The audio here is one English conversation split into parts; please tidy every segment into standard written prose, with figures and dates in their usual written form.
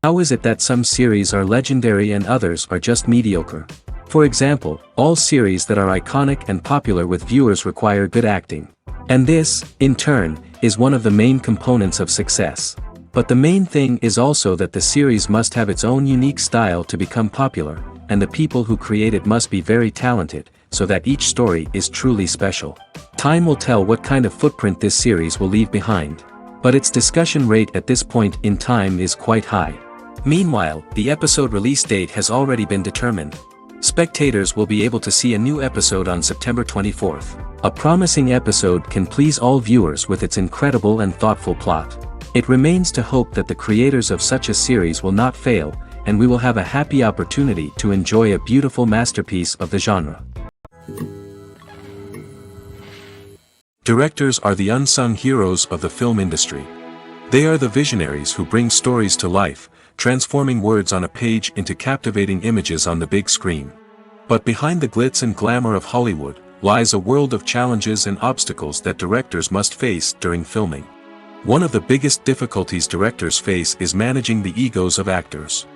How is it that some series are legendary and others are just mediocre? For example, all series that are iconic and popular with viewers require good acting. And this, in turn, is one of the main components of success. But the main thing is also that the series must have its own unique style to become popular, and the people who create it must be very talented, so that each story is truly special. Time will tell what kind of footprint this series will leave behind. But its discussion rate at this point in time is quite high. Meanwhile, the episode release date has already been determined. Spectators will be able to see a new episode on September 24th. A promising episode can please all viewers with its incredible and thoughtful plot. It remains to hope that the creators of such a series will not fail, and we will have a happy opportunity to enjoy a beautiful masterpiece of the genre. Directors are the unsung heroes of the film industry. They are the visionaries who bring stories to life, transforming words on a page into captivating images on the big screen. But behind the glitz and glamour of Hollywood, lies a world of challenges and obstacles that directors must face during filming. One of the biggest difficulties directors face is managing the egos of actors.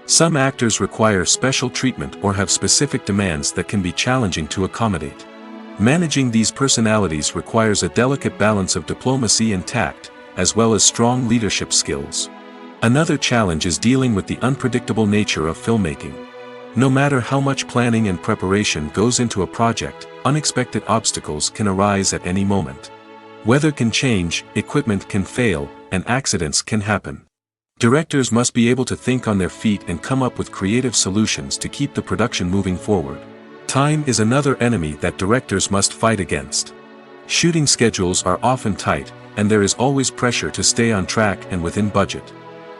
Some actors require special treatment or have specific demands that can be challenging to accommodate. Managing these personalities requires a delicate balance of diplomacy and tact, as well as strong leadership skills. Another challenge is dealing with the unpredictable nature of filmmaking. No matter how much planning and preparation goes into a project, unexpected obstacles can arise at any moment. Weather can change, equipment can fail, and accidents can happen. Directors must be able to think on their feet and come up with creative solutions to keep the production moving forward. Time is another enemy that directors must fight against. Shooting schedules are often tight, and there is always pressure to stay on track and within budget.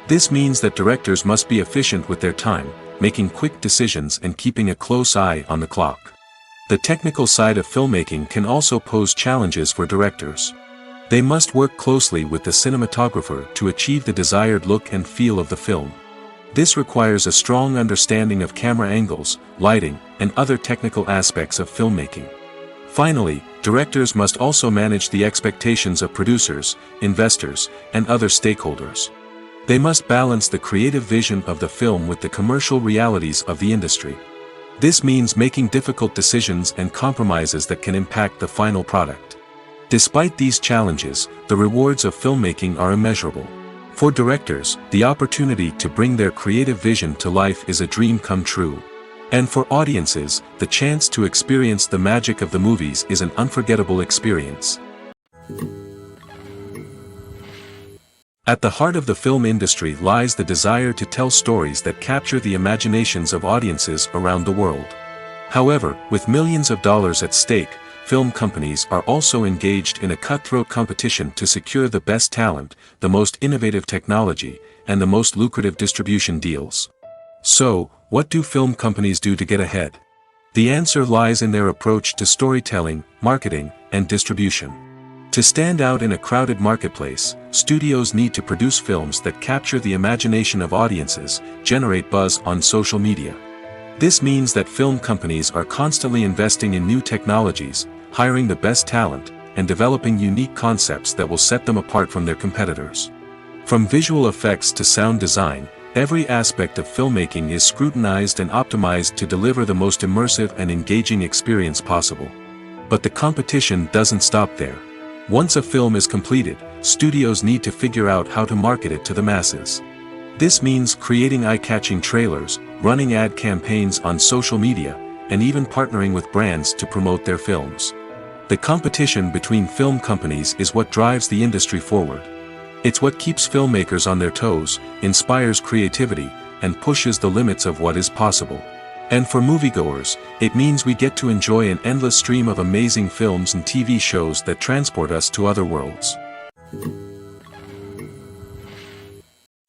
This means that directors must be efficient with their time, making quick decisions and keeping a close eye on the clock. The technical side of filmmaking can also pose challenges for directors. They must work closely with the cinematographer to achieve the desired look and feel of the film. This requires a strong understanding of camera angles, lighting, and other technical aspects of filmmaking. Finally, directors must also manage the expectations of producers, investors, and other stakeholders. They must balance the creative vision of the film with the commercial realities of the industry. This means making difficult decisions and compromises that can impact the final product. Despite these challenges, the rewards of filmmaking are immeasurable. For directors, the opportunity to bring their creative vision to life is a dream come true. And for audiences, the chance to experience the magic of the movies is an unforgettable experience. At the heart of the film industry lies the desire to tell stories that capture the imaginations of audiences around the world. However, with millions of dollars at stake, film companies are also engaged in a cutthroat competition to secure the best talent, the most innovative technology, and the most lucrative distribution deals. So, what do film companies do to get ahead? The answer lies in their approach to storytelling, marketing, and distribution. To stand out in a crowded marketplace, studios need to produce films that capture the imagination of audiences, generate buzz on social media. This means that film companies are constantly investing in new technologies, hiring the best talent, and developing unique concepts that will set them apart from their competitors. From visual effects to sound design, every aspect of filmmaking is scrutinized and optimized to deliver the most immersive and engaging experience possible. But the competition doesn't stop there. Once a film is completed, studios need to figure out how to market it to the masses. This means creating eye-catching trailers, running ad campaigns on social media, and even partnering with brands to promote their films. The competition between film companies is what drives the industry forward. It's what keeps filmmakers on their toes, inspires creativity, and pushes the limits of what is possible. And for moviegoers, it means we get to enjoy an endless stream of amazing films and TV shows that transport us to other worlds.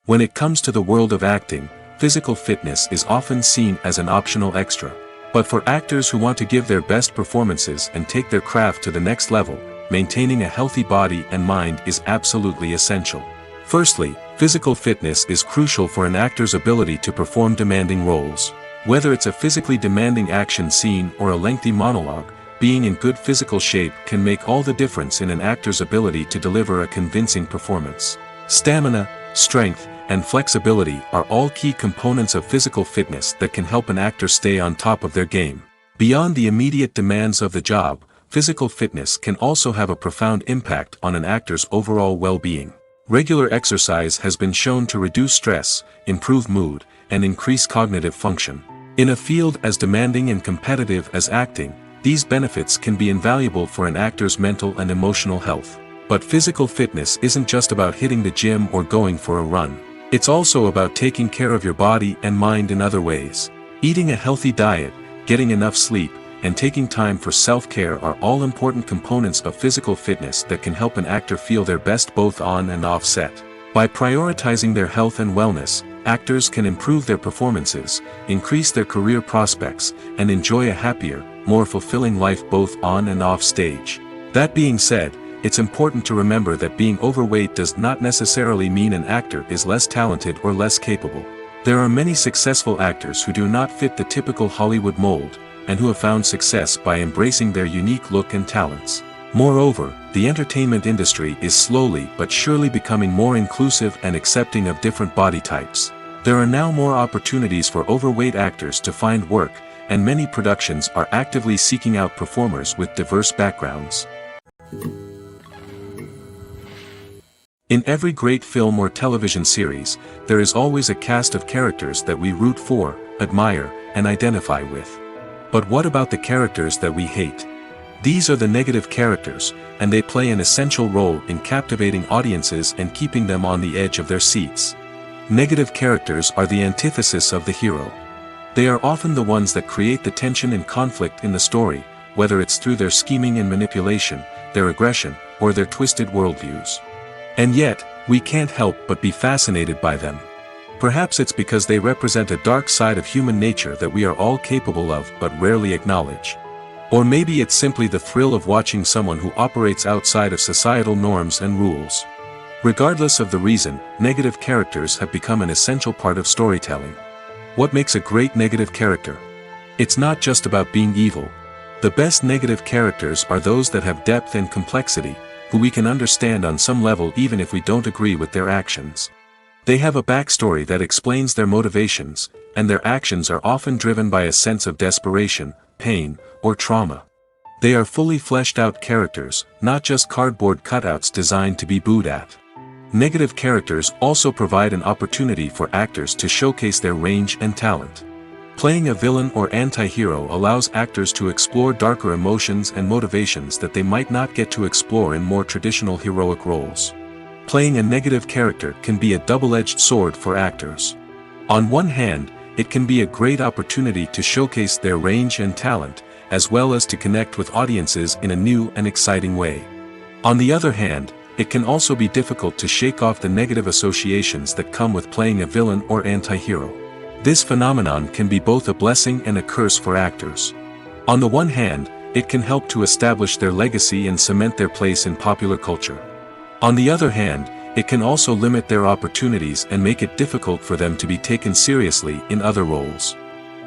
When it comes to the world of acting, physical fitness is often seen as an optional extra. But for actors who want to give their best performances and take their craft to the next level, maintaining a healthy body and mind is absolutely essential. Firstly, physical fitness is crucial for an actor's ability to perform demanding roles. Whether it's a physically demanding action scene or a lengthy monologue, being in good physical shape can make all the difference in an actor's ability to deliver a convincing performance. Stamina, strength, and flexibility are all key components of physical fitness that can help an actor stay on top of their game. Beyond the immediate demands of the job, physical fitness can also have a profound impact on an actor's overall well-being. Regular exercise has been shown to reduce stress, improve mood, and increase cognitive function. In a field as demanding and competitive as acting, these benefits can be invaluable for an actor's mental and emotional health. But physical fitness isn't just about hitting the gym or going for a run. It's also about taking care of your body and mind in other ways. Eating a healthy diet, getting enough sleep, and taking time for self-care are all important components of physical fitness that can help an actor feel their best both on and off set. By prioritizing their health and wellness, actors can improve their performances, increase their career prospects, and enjoy a happier, more fulfilling life both on and off stage. That being said, it's important to remember that being overweight does not necessarily mean an actor is less talented or less capable. There are many successful actors who do not fit the typical Hollywood mold, and who have found success by embracing their unique look and talents. Moreover, the entertainment industry is slowly but surely becoming more inclusive and accepting of different body types. There are now more opportunities for overweight actors to find work, and many productions are actively seeking out performers with diverse backgrounds. In every great film or television series, there is always a cast of characters that we root for, admire, and identify with. But what about the characters that we hate? These are the negative characters, and they play an essential role in captivating audiences and keeping them on the edge of their seats. Negative characters are the antithesis of the hero. They are often the ones that create the tension and conflict in the story, whether it's through their scheming and manipulation, their aggression, or their twisted worldviews. And yet, we can't help but be fascinated by them. Perhaps it's because they represent a dark side of human nature that we are all capable of but rarely acknowledge. Or maybe it's simply the thrill of watching someone who operates outside of societal norms and rules. Regardless of the reason, negative characters have become an essential part of storytelling. What makes a great negative character? It's not just about being evil. The best negative characters are those that have depth and complexity, who we can understand on some level even if we don't agree with their actions. They have a backstory that explains their motivations, and their actions are often driven by a sense of desperation, pain, or trauma. They are fully fleshed out characters, not just cardboard cutouts designed to be booed at. Negative characters also provide an opportunity for actors to showcase their range and talent. Playing a villain or anti-hero allows actors to explore darker emotions and motivations that they might not get to explore in more traditional heroic roles. Playing a negative character can be a double-edged sword for actors. On one hand, it can be a great opportunity to showcase their range and talent, as well as to connect with audiences in a new and exciting way. On the other hand, it can also be difficult to shake off the negative associations that come with playing a villain or anti-hero. This phenomenon can be both a blessing and a curse for actors. On the one hand, it can help to establish their legacy and cement their place in popular culture. On the other hand, it can also limit their opportunities and make it difficult for them to be taken seriously in other roles.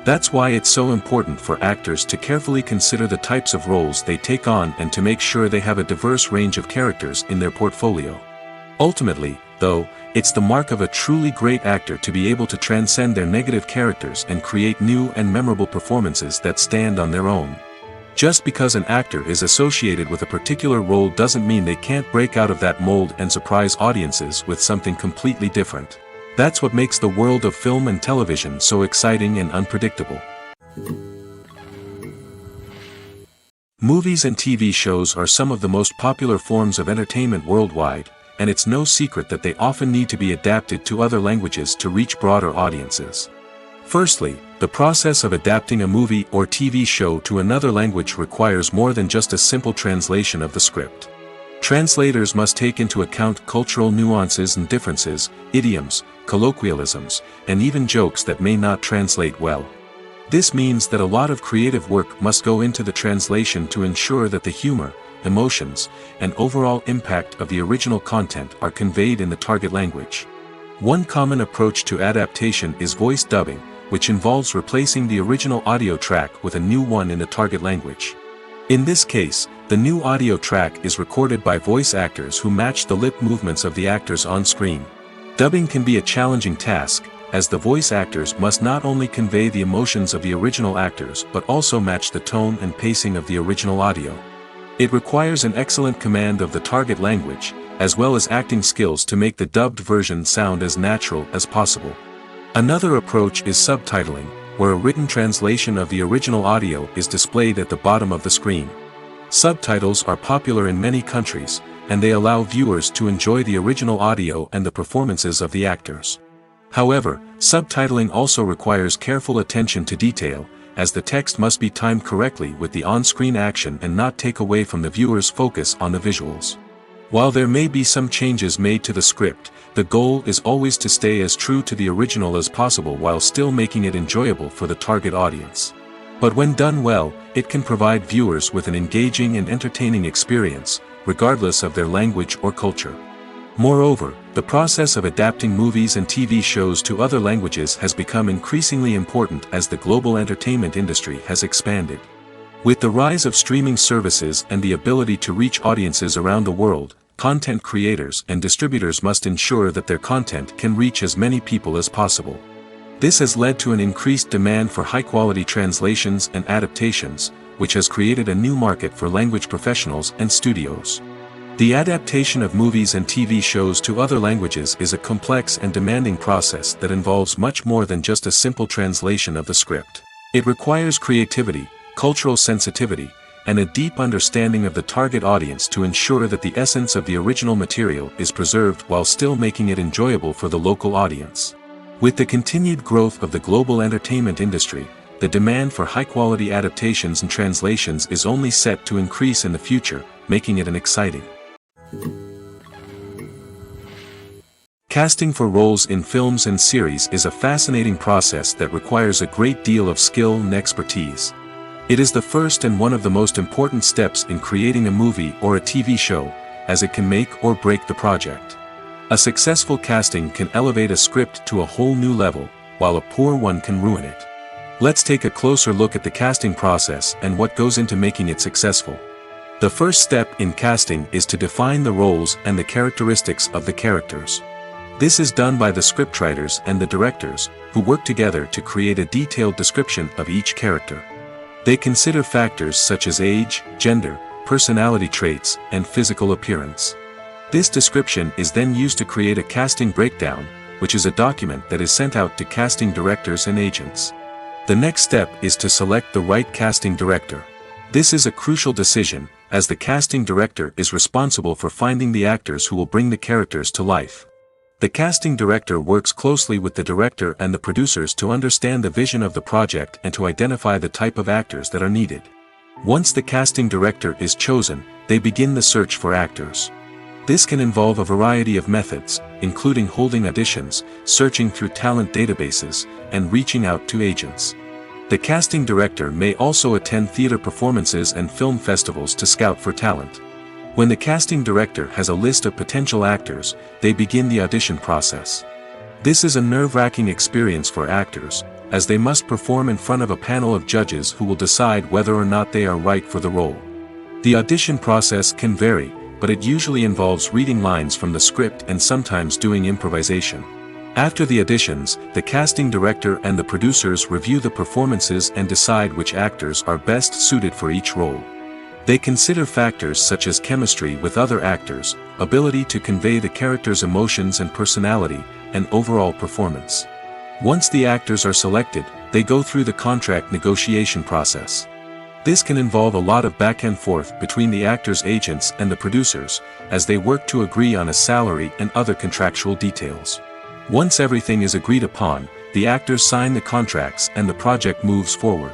That's why it's so important for actors to carefully consider the types of roles they take on and to make sure they have a diverse range of characters in their portfolio. Ultimately, though, it's the mark of a truly great actor to be able to transcend their negative characters and create new and memorable performances that stand on their own. Just because an actor is associated with a particular role doesn't mean they can't break out of that mold and surprise audiences with something completely different. That's what makes the world of film and television so exciting and unpredictable. Movies and TV shows are some of the most popular forms of entertainment worldwide, and it's no secret that they often need to be adapted to other languages to reach broader audiences. Firstly, the process of adapting a movie or TV show to another language requires more than just a simple translation of the script. Translators must take into account cultural nuances and differences, idioms, colloquialisms, and even jokes that may not translate well. This means that a lot of creative work must go into the translation to ensure that the humor, emotions, and overall impact of the original content are conveyed in the target language. One common approach to adaptation is voice dubbing, which involves replacing the original audio track with a new one in the target language. In this case, the new audio track is recorded by voice actors who match the lip movements of the actors on screen. Dubbing can be a challenging task, as the voice actors must not only convey the emotions of the original actors but also match the tone and pacing of the original audio. It requires an excellent command of the target language, as well as acting skills to make the dubbed version sound as natural as possible. Another approach is subtitling, where a written translation of the original audio is displayed at the bottom of the screen. Subtitles are popular in many countries, and they allow viewers to enjoy the original audio and the performances of the actors. However, subtitling also requires careful attention to detail, as the text must be timed correctly with the on-screen action and not take away from the viewer's focus on the visuals. While there may be some changes made to the script, the goal is always to stay as true to the original as possible while still making it enjoyable for the target audience. But when done well, it can provide viewers with an engaging and entertaining experience, regardless of their language or culture. Moreover, the process of adapting movies and TV shows to other languages has become increasingly important as the global entertainment industry has expanded. With the rise of streaming services and the ability to reach audiences around the world, content creators and distributors must ensure that their content can reach as many people as possible. This has led to an increased demand for high-quality translations and adaptations, which has created a new market for language professionals and studios. The adaptation of movies and TV shows to other languages is a complex and demanding process that involves much more than just a simple translation of the script. It requires creativity, cultural sensitivity, and a deep understanding of the target audience to ensure that the essence of the original material is preserved while still making it enjoyable for the local audience. With the continued growth of the global entertainment industry, the demand for high-quality adaptations and translations is only set to increase in the future, making it an exciting. Casting for roles in films and series is a fascinating process that requires a great deal of skill and expertise. It is the first and one of the most important steps in creating a movie or a TV show, as it can make or break the project. A successful casting can elevate a script to a whole new level, while a poor one can ruin it. Let's take a closer look at the casting process and what goes into making it successful. The first step in casting is to define the roles and the characteristics of the characters. This is done by the scriptwriters and the directors, who work together to create a detailed description of each character. They consider factors such as age, gender, personality traits, and physical appearance. This description is then used to create a casting breakdown, which is a document that is sent out to casting directors and agents. The next step is to select the right casting director. This is a crucial decision, as the casting director is responsible for finding the actors who will bring the characters to life. The casting director works closely with the director and the producers to understand the vision of the project and to identify the type of actors that are needed. Once the casting director is chosen, they begin the search for actors. This can involve a variety of methods, including holding auditions, searching through talent databases, and reaching out to agents. The casting director may also attend theater performances and film festivals to scout for talent. When the casting director has a list of potential actors, they begin the audition process. This is a nerve-wracking experience for actors, as they must perform in front of a panel of judges who will decide whether or not they are right for the role. The audition process can vary, but it usually involves reading lines from the script and sometimes doing improvisation. After the auditions, the casting director and the producers review the performances and decide which actors are best suited for each role. They consider factors such as chemistry with other actors, ability to convey the character's emotions and personality, and overall performance. Once the actors are selected, they go through the contract negotiation process. This can involve a lot of back and forth between the actors' agents and the producers, as they work to agree on a salary and other contractual details. Once everything is agreed upon, the actors sign the contracts and the project moves forward.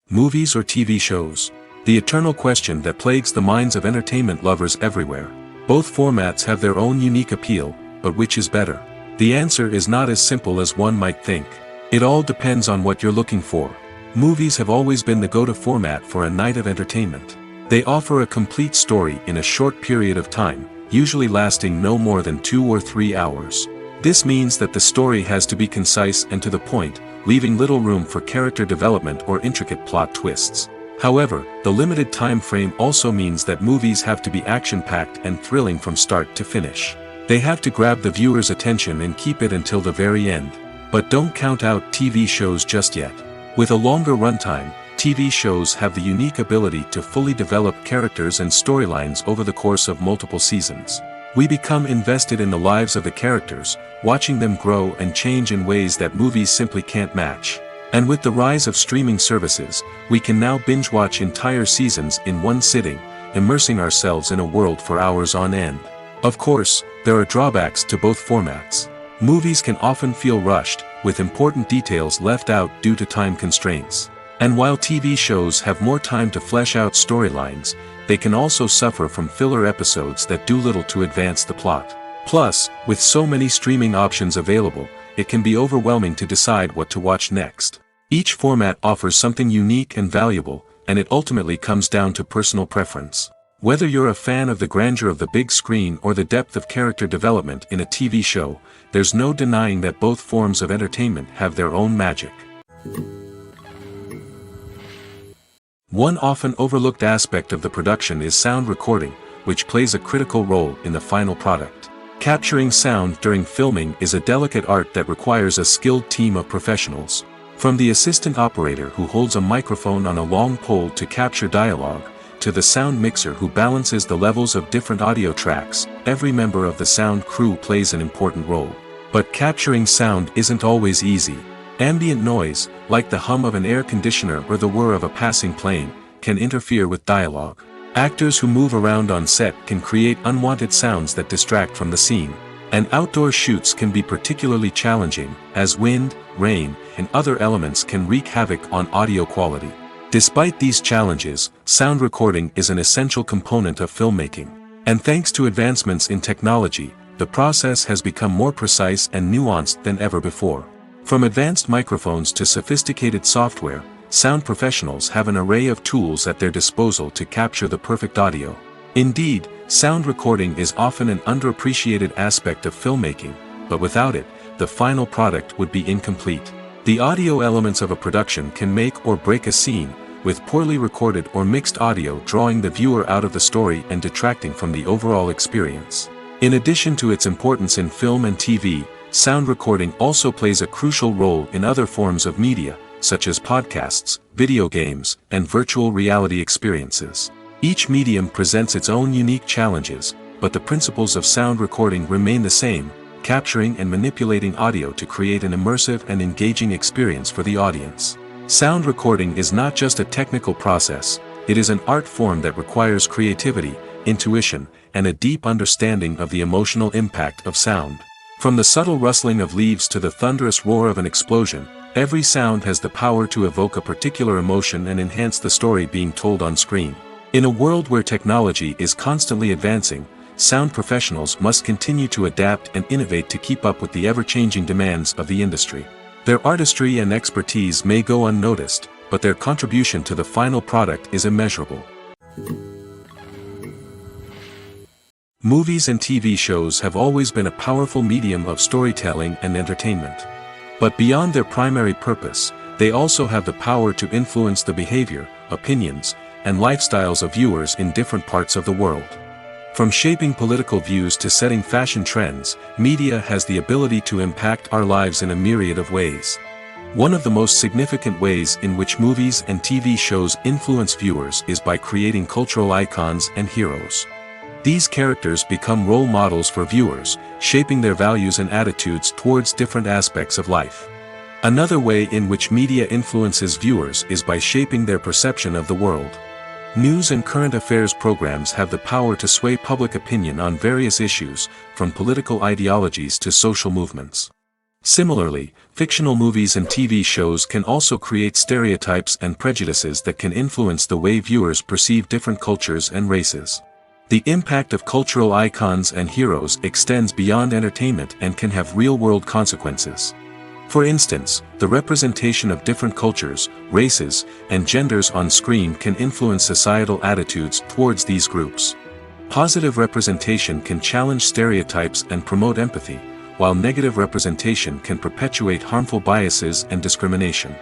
Movies or TV shows? The eternal question that plagues the minds of entertainment lovers everywhere. Both formats have their own unique appeal, but which is better? The answer is not as simple as one might think. It all depends on what you're looking for. Movies have always been the go-to format for a night of entertainment. They offer a complete story in a short period of time, usually lasting no more than 2 or 3 hours. This means that the story has to be concise and to the point, leaving little room for character development or intricate plot twists. However, the limited time frame also means that movies have to be action-packed and thrilling from start to finish. They have to grab the viewer's attention and keep it until the very end. But don't count out TV shows just yet. With a longer runtime, TV shows have the unique ability to fully develop characters and storylines over the course of multiple seasons. We become invested in the lives of the characters, watching them grow and change in ways that movies simply can't match. And with the rise of streaming services, we can now binge-watch entire seasons in one sitting, immersing ourselves in a world for hours on end. Of course, there are drawbacks to both formats. Movies can often feel rushed, with important details left out due to time constraints. And while TV shows have more time to flesh out storylines, they can also suffer from filler episodes that do little to advance the plot. Plus, with so many streaming options available, it can be overwhelming to decide what to watch next. Each format offers something unique and valuable, and it ultimately comes down to personal preference. Whether you're a fan of the grandeur of the big screen or the depth of character development in a TV show, there's no denying that both forms of entertainment have their own magic. One often overlooked aspect of the production is sound recording, which plays a critical role in the final product. Capturing sound during filming is a delicate art that requires a skilled team of professionals. From the assistant operator who holds a microphone on a long pole to capture dialogue, to the sound mixer who balances the levels of different audio tracks, every member of the sound crew plays an important role. But capturing sound isn't always easy. Ambient noise, like the hum of an air conditioner or the whir of a passing plane, can interfere with dialogue. Actors who move around on set can create unwanted sounds that distract from the scene. And outdoor shoots can be particularly challenging, as wind, rain, and other elements can wreak havoc on audio quality. Despite these challenges, sound recording is an essential component of filmmaking. And thanks to advancements in technology, the process has become more precise and nuanced than ever before. From advanced microphones to sophisticated software, sound professionals have an array of tools at their disposal to capture the perfect audio. Indeed, sound recording is often an underappreciated aspect of filmmaking, but without it, the final product would be incomplete. The audio elements of a production can make or break a scene, with poorly recorded or mixed audio drawing the viewer out of the story and detracting from the overall experience. In addition to its importance in film and TV, sound recording also plays a crucial role in other forms of media, such as podcasts, video games, and virtual reality experiences. Each medium presents its own unique challenges, but the principles of sound recording remain the same, capturing and manipulating audio to create an immersive and engaging experience for the audience. Sound recording is not just a technical process, it is an art form that requires creativity, intuition, and a deep understanding of the emotional impact of sound. From the subtle rustling of leaves to the thunderous roar of an explosion, every sound has the power to evoke a particular emotion and enhance the story being told on screen. In a world where technology is constantly advancing, sound professionals must continue to adapt and innovate to keep up with the ever-changing demands of the industry. Their artistry and expertise may go unnoticed, but their contribution to the final product is immeasurable. Movies and TV shows have always been a powerful medium of storytelling and entertainment. But beyond their primary purpose, they also have the power to influence the behavior, opinions, and lifestyles of viewers in different parts of the world. From shaping political views to setting fashion trends, media has the ability to impact our lives in a myriad of ways. One of the most significant ways in which movies and TV shows influence viewers is by creating cultural icons and heroes. These characters become role models for viewers, shaping their values and attitudes towards different aspects of life. Another way in which media influences viewers is by shaping their perception of the world. News and current affairs programs have the power to sway public opinion on various issues, from political ideologies to social movements. Similarly, fictional movies and TV shows can also create stereotypes and prejudices that can influence the way viewers perceive different cultures and races. The impact of cultural icons and heroes extends beyond entertainment and can have real-world consequences. For instance, the representation of different cultures, races, and genders on screen can influence societal attitudes towards these groups. Positive representation can challenge stereotypes and promote empathy, while negative representation can perpetuate harmful biases and discrimination.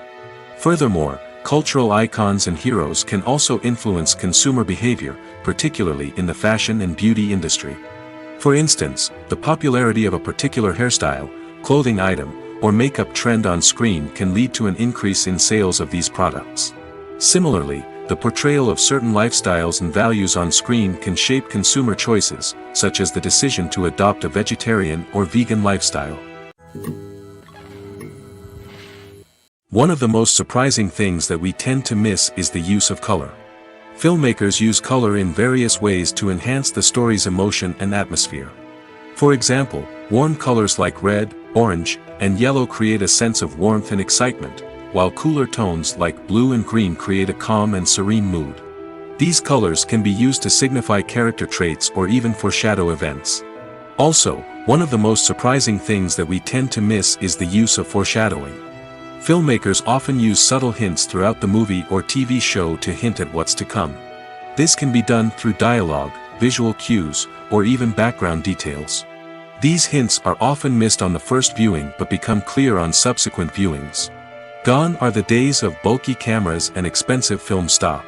Furthermore, cultural icons and heroes can also influence consumer behavior, particularly in the fashion and beauty industry. For instance, the popularity of a particular hairstyle, clothing item, or makeup trend on screen can lead to an increase in sales of these products. Similarly, the portrayal of certain lifestyles and values on screen can shape consumer choices, such as the decision to adopt a vegetarian or vegan lifestyle. One of the most surprising things that we tend to miss is the use of color. Filmmakers use color in various ways to enhance the story's emotion and atmosphere. For example, warm colors like red, orange, and yellow create a sense of warmth and excitement, while cooler tones like blue and green create a calm and serene mood. These colors can be used to signify character traits or even foreshadow events. Also, one of the most surprising things that we tend to miss is the use of foreshadowing. Filmmakers often use subtle hints throughout the movie or TV show to hint at what's to come. This can be done through dialogue, visual cues, or even background details. These hints are often missed on the first viewing but become clear on subsequent viewings. Gone are the days of bulky cameras and expensive film stock.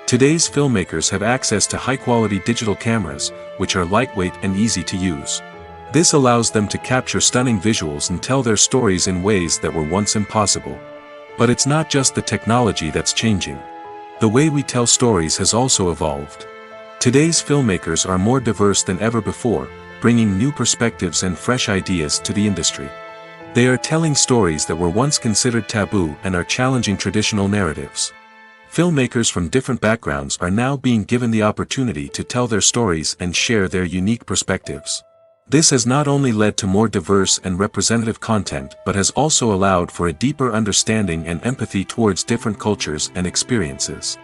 Today's filmmakers have access to high-quality digital cameras, which are lightweight and easy to use. This allows them to capture stunning visuals and tell their stories in ways that were once impossible. But it's not just the technology that's changing. The way we tell stories has also evolved. Today's filmmakers are more diverse than ever before, bringing new perspectives and fresh ideas to the industry. They are telling stories that were once considered taboo and are challenging traditional narratives. Filmmakers from different backgrounds are now being given the opportunity to tell their stories and share their unique perspectives. This has not only led to more diverse and representative content but has also allowed for a deeper understanding and empathy towards different cultures and experiences.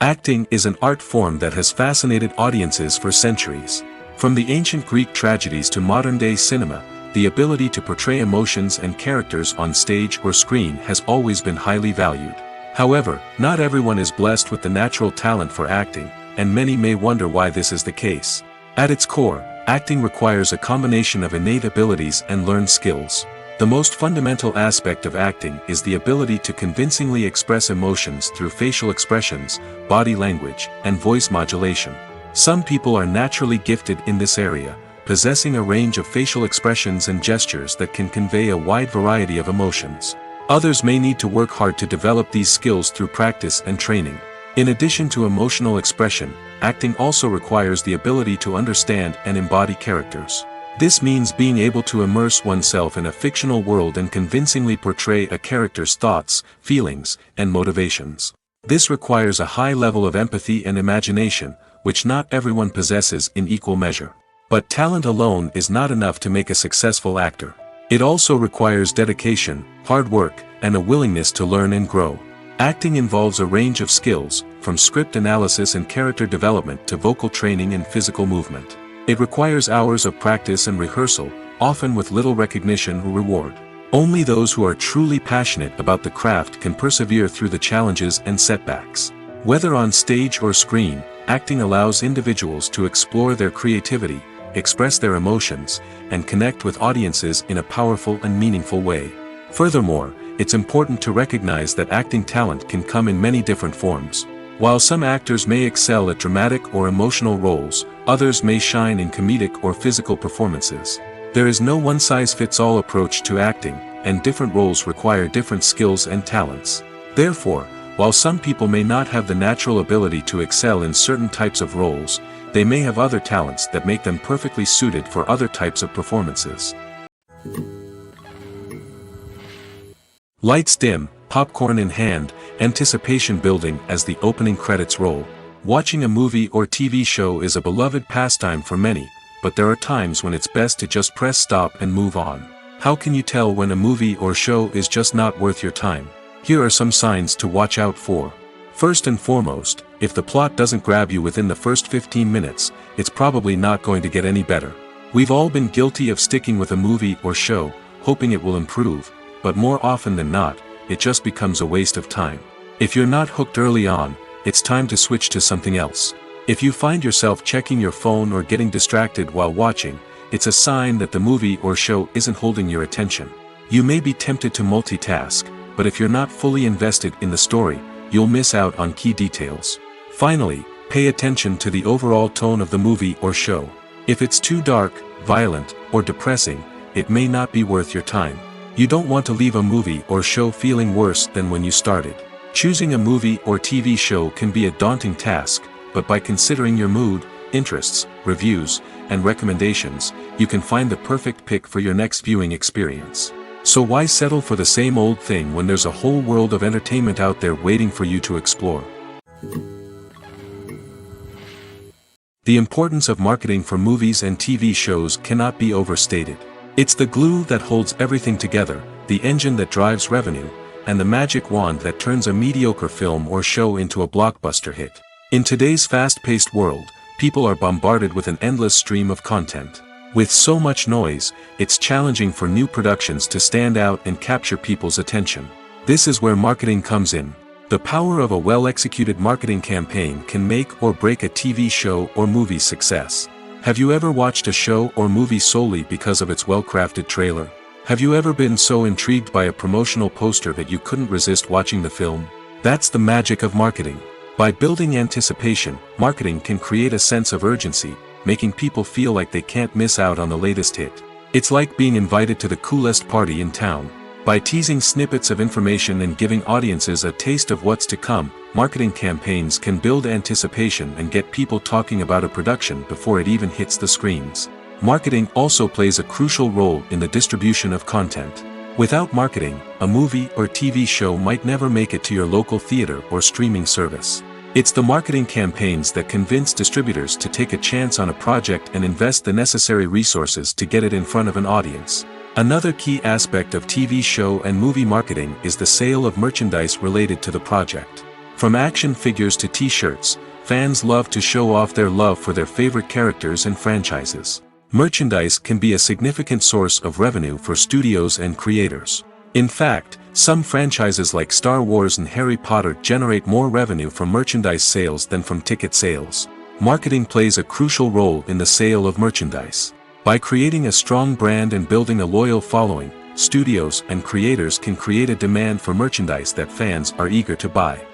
Acting is an art form that has fascinated audiences for centuries. From the ancient Greek tragedies to modern-day cinema, the ability to portray emotions and characters on stage or screen has always been highly valued. However, not everyone is blessed with the natural talent for acting, and many may wonder why this is the case. At its core, acting requires a combination of innate abilities and learned skills. The most fundamental aspect of acting is the ability to convincingly express emotions through facial expressions, body language, and voice modulation. Some people are naturally gifted in this area, possessing a range of facial expressions and gestures that can convey a wide variety of emotions. Others may need to work hard to develop these skills through practice and training. In addition to emotional expression, acting also requires the ability to understand and embody characters. This means being able to immerse oneself in a fictional world and convincingly portray a character's thoughts, feelings, and motivations. This requires a high level of empathy and imagination, which not everyone possesses in equal measure. But talent alone is not enough to make a successful actor. It also requires dedication, hard work, and a willingness to learn and grow. Acting involves a range of skills, from script analysis and character development to vocal training and physical movement. It requires hours of practice and rehearsal, often with little recognition or reward. Only those who are truly passionate about the craft can persevere through the challenges and setbacks. Whether on stage or screen, acting allows individuals to explore their creativity, express their emotions, and connect with audiences in a powerful and meaningful way. Furthermore, it's important to recognize that acting talent can come in many different forms. While some actors may excel at dramatic or emotional roles, others may shine in comedic or physical performances. There is no one-size-fits-all approach to acting, and different roles require different skills and talents. Therefore, while some people may not have the natural ability to excel in certain types of roles, they may have other talents that make them perfectly suited for other types of performances. Lights dim, popcorn in hand, anticipation building as the opening credits roll. Watching a movie or TV show is a beloved pastime for many, but there are times when it's best to just press stop and move on. How can you tell when a movie or show is just not worth your time? Here are some signs to watch out for. First and foremost, if the plot doesn't grab you within the first 15 minutes, it's probably not going to get any better. We've all been guilty of sticking with a movie or show, hoping it will improve, but more often than not, it just becomes a waste of time. If you're not hooked early on, it's time to switch to something else. If you find yourself checking your phone or getting distracted while watching, it's a sign that the movie or show isn't holding your attention. You may be tempted to multitask, but if you're not fully invested in the story, you'll miss out on key details. Finally, pay attention to the overall tone of the movie or show. If it's too dark, violent, or depressing, it may not be worth your time. You don't want to leave a movie or show feeling worse than when you started. Choosing a movie or TV show can be a daunting task, but by considering your mood, interests, reviews, and recommendations, you can find the perfect pick for your next viewing experience. So why settle for the same old thing when there's a whole world of entertainment out there waiting for you to explore? The importance of marketing for movies and TV shows cannot be overstated. It's the glue that holds everything together, the engine that drives revenue, and the magic wand that turns a mediocre film or show into a blockbuster hit. In today's fast-paced world, people are bombarded with an endless stream of content. With so much noise, it's challenging for new productions to stand out and capture people's attention. This is where marketing comes in. The power of a well-executed marketing campaign can make or break a TV show or movie's success. Have you ever watched a show or movie solely because of its well-crafted trailer? Have you ever been so intrigued by a promotional poster that you couldn't resist watching the film? That's the magic of marketing. By building anticipation, marketing can create a sense of urgency, making people feel like they can't miss out on the latest hit. It's like being invited to the coolest party in town. By teasing snippets of information and giving audiences a taste of what's to come, marketing campaigns can build anticipation and get people talking about a production before it even hits the screens. Marketing also plays a crucial role in the distribution of content. Without marketing, a movie or TV show might never make it to your local theater or streaming service. It's the marketing campaigns that convince distributors to take a chance on a project and invest the necessary resources to get it in front of an audience. Another key aspect of TV show and movie marketing is the sale of merchandise related to the project. From action figures to t-shirts, fans love to show off their love for their favorite characters and franchises. Merchandise can be a significant source of revenue for studios and creators. In fact, some franchises like Star Wars and Harry Potter generate more revenue from merchandise sales than from ticket sales. Marketing plays a crucial role in the sale of merchandise. By creating a strong brand and building a loyal following, studios and creators can create a demand for merchandise that fans are eager to buy.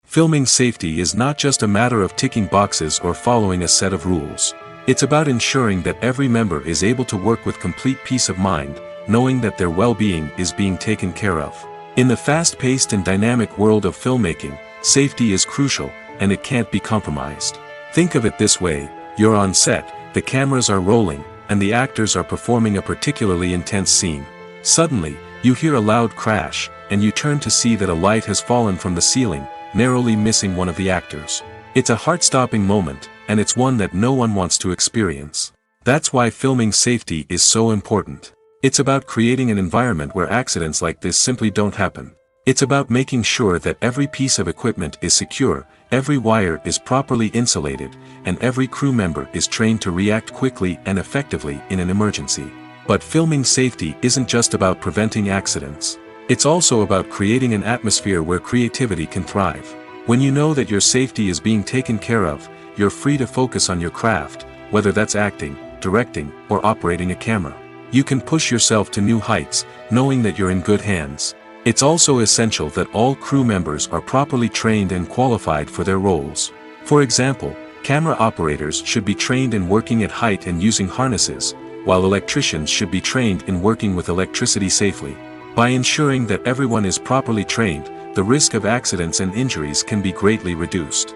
Filming safety is not just a matter of ticking boxes or following a set of rules. It's about ensuring that every member is able to work with complete peace of mind, knowing that their well-being is being taken care of. In the fast-paced and dynamic world of filmmaking, safety is crucial, and it can't be compromised. Think of it this way: you're on set, the cameras are rolling, and the actors are performing a particularly intense scene. Suddenly, you hear a loud crash, and you turn to see that a light has fallen from the ceiling, narrowly missing one of the actors. It's a heart-stopping moment, and it's one that no one wants to experience. That's why filming safety is so important. It's about creating an environment where accidents like this simply don't happen. It's about making sure that every piece of equipment is secure, every wire is properly insulated, and every crew member is trained to react quickly and effectively in an emergency. But filming safety isn't just about preventing accidents. It's also about creating an atmosphere where creativity can thrive. When you know that your safety is being taken care of, you're free to focus on your craft, whether that's acting, directing, or operating a camera. You can push yourself to new heights, knowing that you're in good hands. It's also essential that all crew members are properly trained and qualified for their roles. For example, camera operators should be trained in working at height and using harnesses, while electricians should be trained in working with electricity safely. By ensuring that everyone is properly trained, the risk of accidents and injuries can be greatly reduced.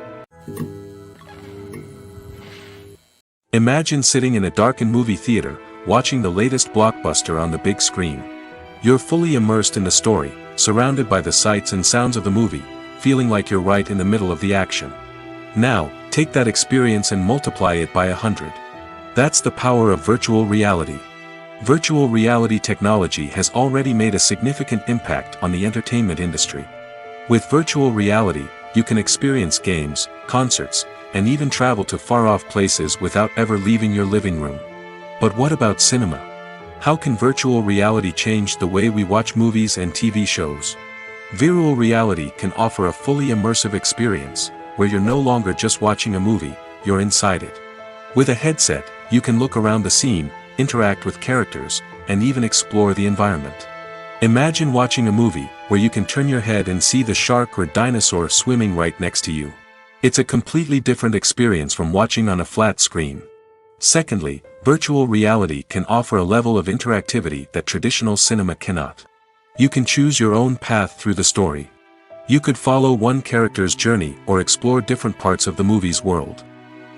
Imagine sitting in a darkened movie theater, watching the latest blockbuster on the big screen. You're fully immersed in the story, surrounded by the sights and sounds of the movie, feeling like you're right in the middle of the action. Now, take that experience and multiply it by 100. That's the power of virtual reality. Virtual reality technology has already made a significant impact on the entertainment industry. With virtual reality, you can experience games, concerts, and even travel to far-off places without ever leaving your living room. But what about cinema? How can virtual reality change the way we watch movies and TV shows? Virtual reality can offer a fully immersive experience, where you're no longer just watching a movie, you're inside it. With a headset, you can look around the scene, interact with characters, and even explore the environment. Imagine watching a movie where you can turn your head and see the shark or dinosaur swimming right next to you. It's a completely different experience from watching on a flat screen. Secondly, virtual reality can offer a level of interactivity that traditional cinema cannot. You can choose your own path through the story. You could follow one character's journey or explore different parts of the movie's world.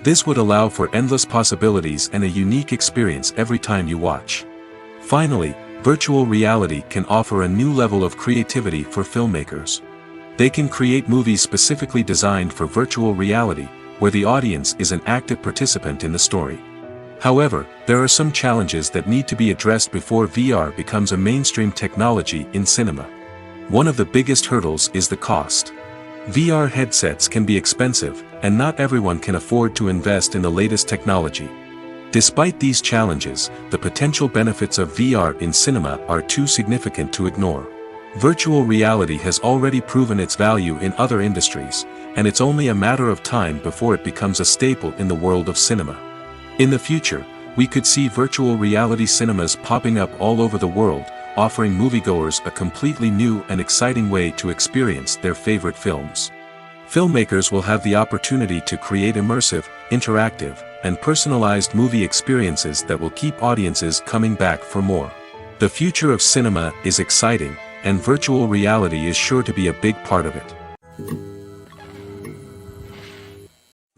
This would allow for endless possibilities and a unique experience every time you watch. Finally, virtual reality can offer a new level of creativity for filmmakers. They can create movies specifically designed for virtual reality, where the audience is an active participant in the story. However, there are some challenges that need to be addressed before VR becomes a mainstream technology in cinema. One of the biggest hurdles is the cost. VR headsets can be expensive, and not everyone can afford to invest in the latest technology. Despite these challenges, the potential benefits of VR in cinema are too significant to ignore. Virtual reality has already proven its value in other industries, and it's only a matter of time before it becomes a staple in the world of cinema. In the future, we could see virtual reality cinemas popping up all over the world, offering moviegoers a completely new and exciting way to experience their favorite films. Filmmakers will have the opportunity to create immersive, interactive, and personalized movie experiences that will keep audiences coming back for more. The future of cinema is exciting, and virtual reality is sure to be a big part of it.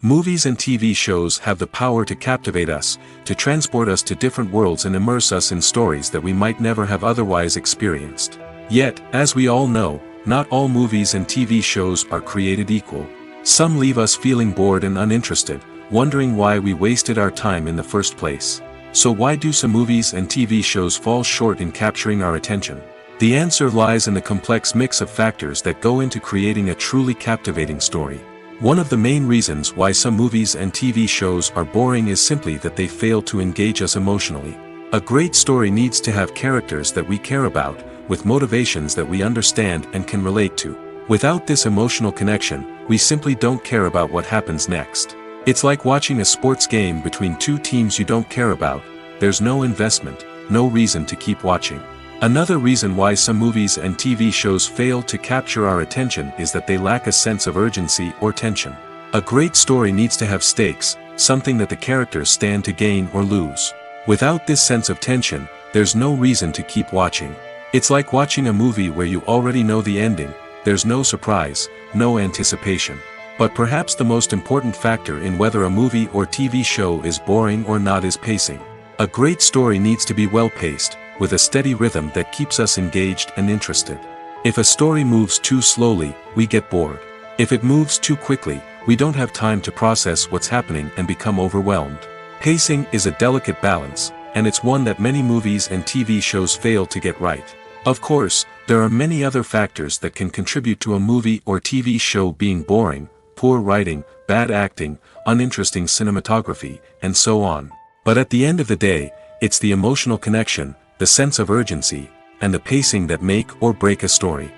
Movies and TV shows have the power to captivate us, to transport us to different worlds and immerse us in stories that we might never have otherwise experienced. Yet, as we all know, not all movies and TV shows are created equal. Some leave us feeling bored and uninterested, wondering why we wasted our time in the first place. So why do some movies and TV shows fall short in capturing our attention? The answer lies in the complex mix of factors that go into creating a truly captivating story. One of the main reasons why some movies and TV shows are boring is simply that they fail to engage us emotionally. A great story needs to have characters that we care about, with motivations that we understand and can relate to. Without this emotional connection, we simply don't care about what happens next. It's like watching a sports game between two teams you don't care about. There's no investment, no reason to keep watching. Another reason why some movies and TV shows fail to capture our attention is that they lack a sense of urgency or tension. A great story needs to have stakes, something that the characters stand to gain or lose. Without this sense of tension, there's no reason to keep watching. It's like watching a movie where you already know the ending. There's no surprise, no anticipation. But perhaps the most important factor in whether a movie or TV show is boring or not is pacing. A great story needs to be well-paced, with a steady rhythm that keeps us engaged and interested. If a story moves too slowly, we get bored. If it moves too quickly, we don't have time to process what's happening and become overwhelmed. Pacing is a delicate balance, and it's one that many movies and TV shows fail to get right. Of course, there are many other factors that can contribute to a movie or TV show being boring: poor writing, bad acting, uninteresting cinematography, and so on. But at the end of the day, it's the emotional connection, the sense of urgency, and the pacing that make or break a story.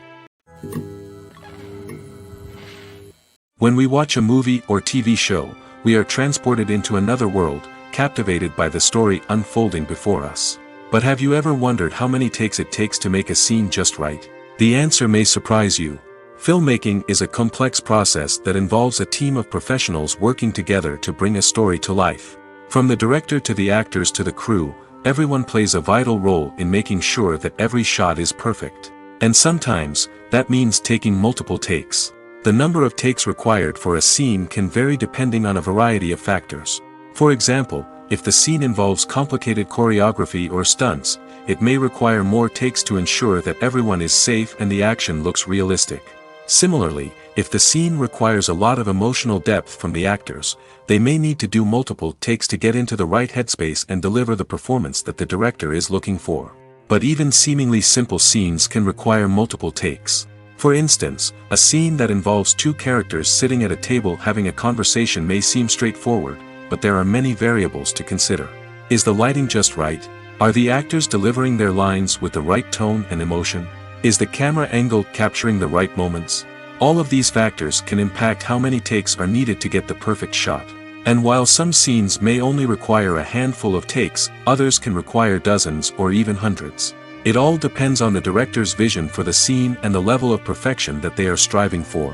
When we watch a movie or TV show, we are transported into another world, captivated by the story unfolding before us. But have you ever wondered how many takes it takes to make a scene just right? The answer may surprise you. Filmmaking is a complex process that involves a team of professionals working together to bring a story to life. From the director to the actors to the crew, everyone plays a vital role in making sure that every shot is perfect. And sometimes, that means taking multiple takes. The number of takes required for a scene can vary depending on a variety of factors. For example, if the scene involves complicated choreography or stunts, it may require more takes to ensure that everyone is safe and the action looks realistic. Similarly, if the scene requires a lot of emotional depth from the actors, they may need to do multiple takes to get into the right headspace and deliver the performance that the director is looking for. But even seemingly simple scenes can require multiple takes. For instance, a scene that involves two characters sitting at a table having a conversation may seem straightforward, but there are many variables to consider. Is the lighting just right? Are the actors delivering their lines with the right tone and emotion? Is the camera angle capturing the right moments? All of these factors can impact how many takes are needed to get the perfect shot. And while some scenes may only require a handful of takes, others can require dozens or even hundreds. It all depends on the director's vision for the scene and the level of perfection that they are striving for.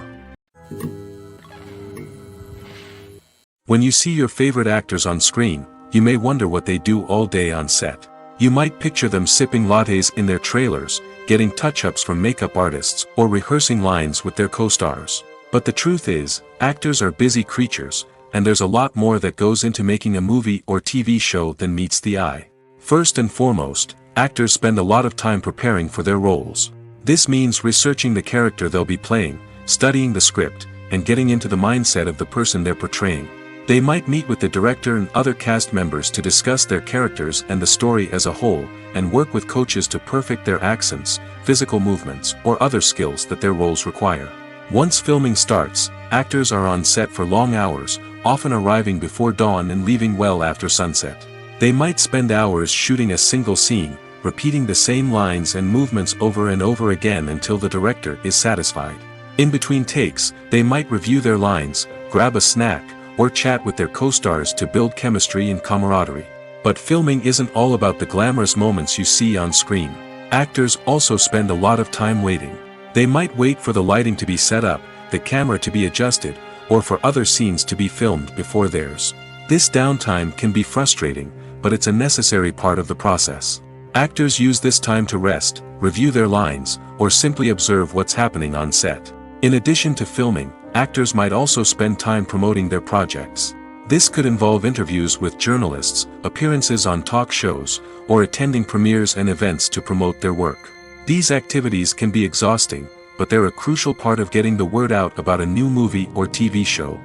When you see your favorite actors on screen, you may wonder what they do all day on set. You might picture them sipping lattes in their trailers, getting touch-ups from makeup artists, or rehearsing lines with their co-stars. But the truth is, actors are busy creatures, and there's a lot more that goes into making a movie or TV show than meets the eye. First and foremost, actors spend a lot of time preparing for their roles. This means researching the character they'll be playing, studying the script, and getting into the mindset of the person they're portraying. They might meet with the director and other cast members to discuss their characters and the story as a whole, and work with coaches to perfect their accents, physical movements, or other skills that their roles require. Once filming starts, actors are on set for long hours, often arriving before dawn and leaving well after sunset. They might spend hours shooting a single scene, repeating the same lines and movements over and over again until the director is satisfied. In between takes, they might review their lines, grab a snack, or chat with their co-stars to build chemistry and camaraderie. But filming isn't all about the glamorous moments you see on screen. Actors also spend a lot of time waiting. They might wait for the lighting to be set up, the camera to be adjusted, or for other scenes to be filmed before theirs. This downtime can be frustrating, but it's a necessary part of the process. Actors use this time to rest, review their lines, or simply observe what's happening on set. In addition to filming, actors might also spend time promoting their projects. This could involve interviews with journalists, appearances on talk shows, or attending premieres and events to promote their work. These activities can be exhausting, but they're a crucial part of getting the word out about a new movie or TV show.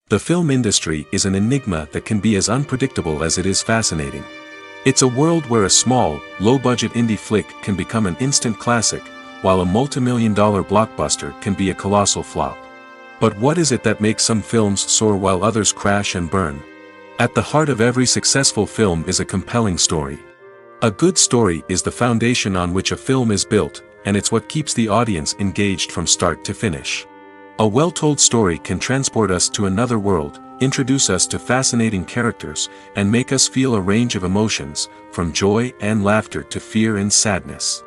The film industry is an enigma that can be as unpredictable as it is fascinating. It's a world where a small, low-budget indie flick can become an instant classic, while a multi-million-dollar blockbuster can be a colossal flop. But what is it that makes some films soar while others crash and burn? At the heart of every successful film is a compelling story. A good story is the foundation on which a film is built, and it's what keeps the audience engaged from start to finish. A well-told story can transport us to another world, introduce us to fascinating characters, and make us feel a range of emotions, from joy and laughter to fear and sadness.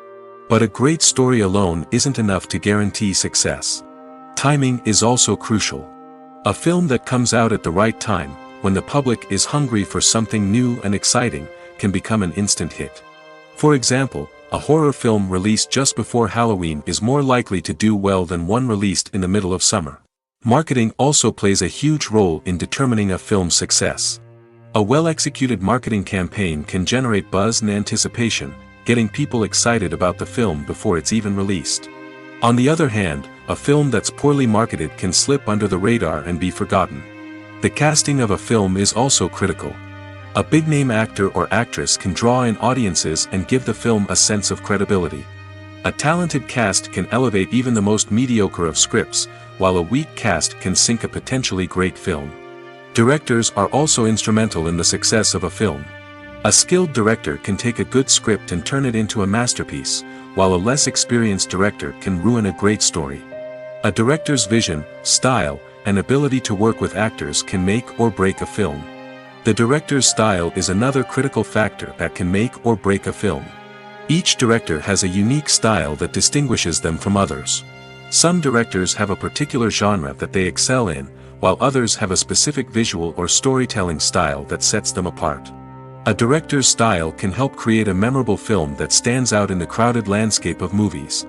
But a great story alone isn't enough to guarantee success. Timing is also crucial. A film that comes out at the right time, when the public is hungry for something new and exciting, can become an instant hit. For example, a horror film released just before Halloween is more likely to do well than one released in the middle of summer. Marketing also plays a huge role in determining a film's success. A well-executed marketing campaign can generate buzz and anticipation, getting people excited about the film before it's even released. On the other hand, a film that's poorly marketed can slip under the radar and be forgotten. The casting of a film is also critical. A big-name actor or actress can draw in audiences and give the film a sense of credibility. A talented cast can elevate even the most mediocre of scripts, while a weak cast can sink a potentially great film. Directors are also instrumental in the success of a film. A skilled director can take a good script and turn it into a masterpiece, while a less experienced director can ruin a great story. A director's vision, style, and ability to work with actors can make or break a film. The director's style is another critical factor that can make or break a film. Each director has a unique style that distinguishes them from others. Some directors have a particular genre that they excel in, while others have a specific visual or storytelling style that sets them apart. A director's style can help create a memorable film that stands out in the crowded landscape of movies.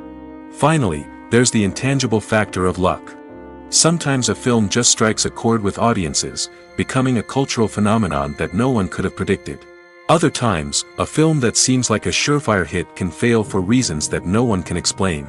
Finally, there's the intangible factor of luck. Sometimes a film just strikes a chord with audiences, becoming a cultural phenomenon that no one could have predicted. Other times, a film that seems like a surefire hit can fail for reasons that no one can explain.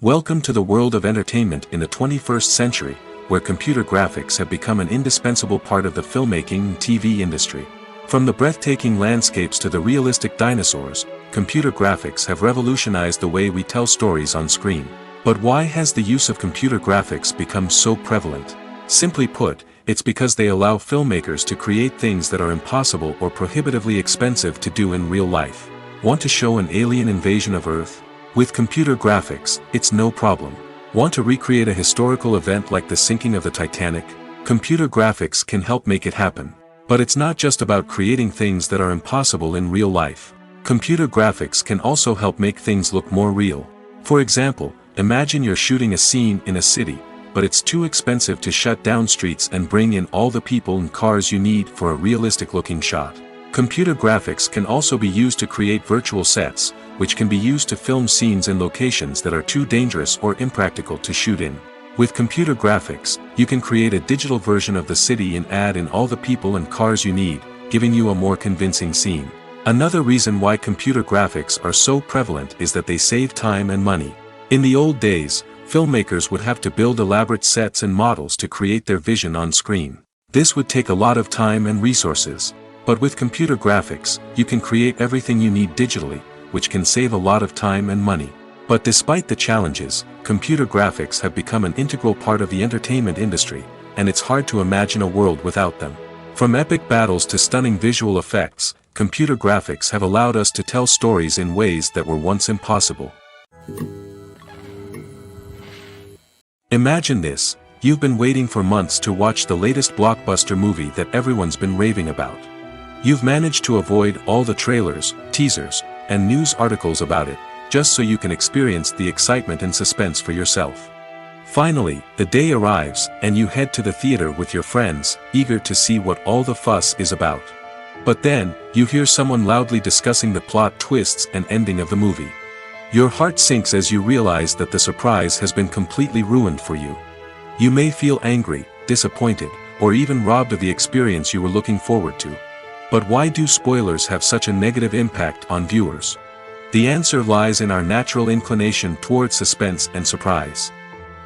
Welcome to the world of entertainment in the 21st century, where computer graphics have become an indispensable part of the filmmaking and TV industry. From the breathtaking landscapes to the realistic dinosaurs, computer graphics have revolutionized the way we tell stories on screen. But why has the use of computer graphics become so prevalent? Simply put, it's because they allow filmmakers to create things that are impossible or prohibitively expensive to do in real life. Want to show an alien invasion of Earth? With computer graphics, it's no problem. Want to recreate a historical event like the sinking of the Titanic? Computer graphics can help make it happen. But it's not just about creating things that are impossible in real life. Computer graphics can also help make things look more real. For example, imagine you're shooting a scene in a city, but it's too expensive to shut down streets and bring in all the people and cars you need for a realistic-looking shot. Computer graphics can also be used to create virtual sets, which can be used to film scenes in locations that are too dangerous or impractical to shoot in. With computer graphics, you can create a digital version of the city and add in all the people and cars you need, giving you a more convincing scene. Another reason why computer graphics are so prevalent is that they save time and money. In the old days, filmmakers would have to build elaborate sets and models to create their vision on screen. This would take a lot of time and resources. But with computer graphics, you can create everything you need digitally, which can save a lot of time and money. But despite the challenges, computer graphics have become an integral part of the entertainment industry, and it's hard to imagine a world without them. From epic battles to stunning visual effects, computer graphics have allowed us to tell stories in ways that were once impossible. Imagine this: you've been waiting for months to watch the latest blockbuster movie that everyone's been raving about. You've managed to avoid all the trailers, teasers, and news articles about it, just so you can experience the excitement and suspense for yourself. Finally, the day arrives, and you head to the theater with your friends, eager to see what all the fuss is about. But then, you hear someone loudly discussing the plot twists and ending of the movie. Your heart sinks as you realize that the surprise has been completely ruined for you. You may feel angry, disappointed, or even robbed of the experience you were looking forward to. But why do spoilers have such a negative impact on viewers? The answer lies in our natural inclination toward suspense and surprise.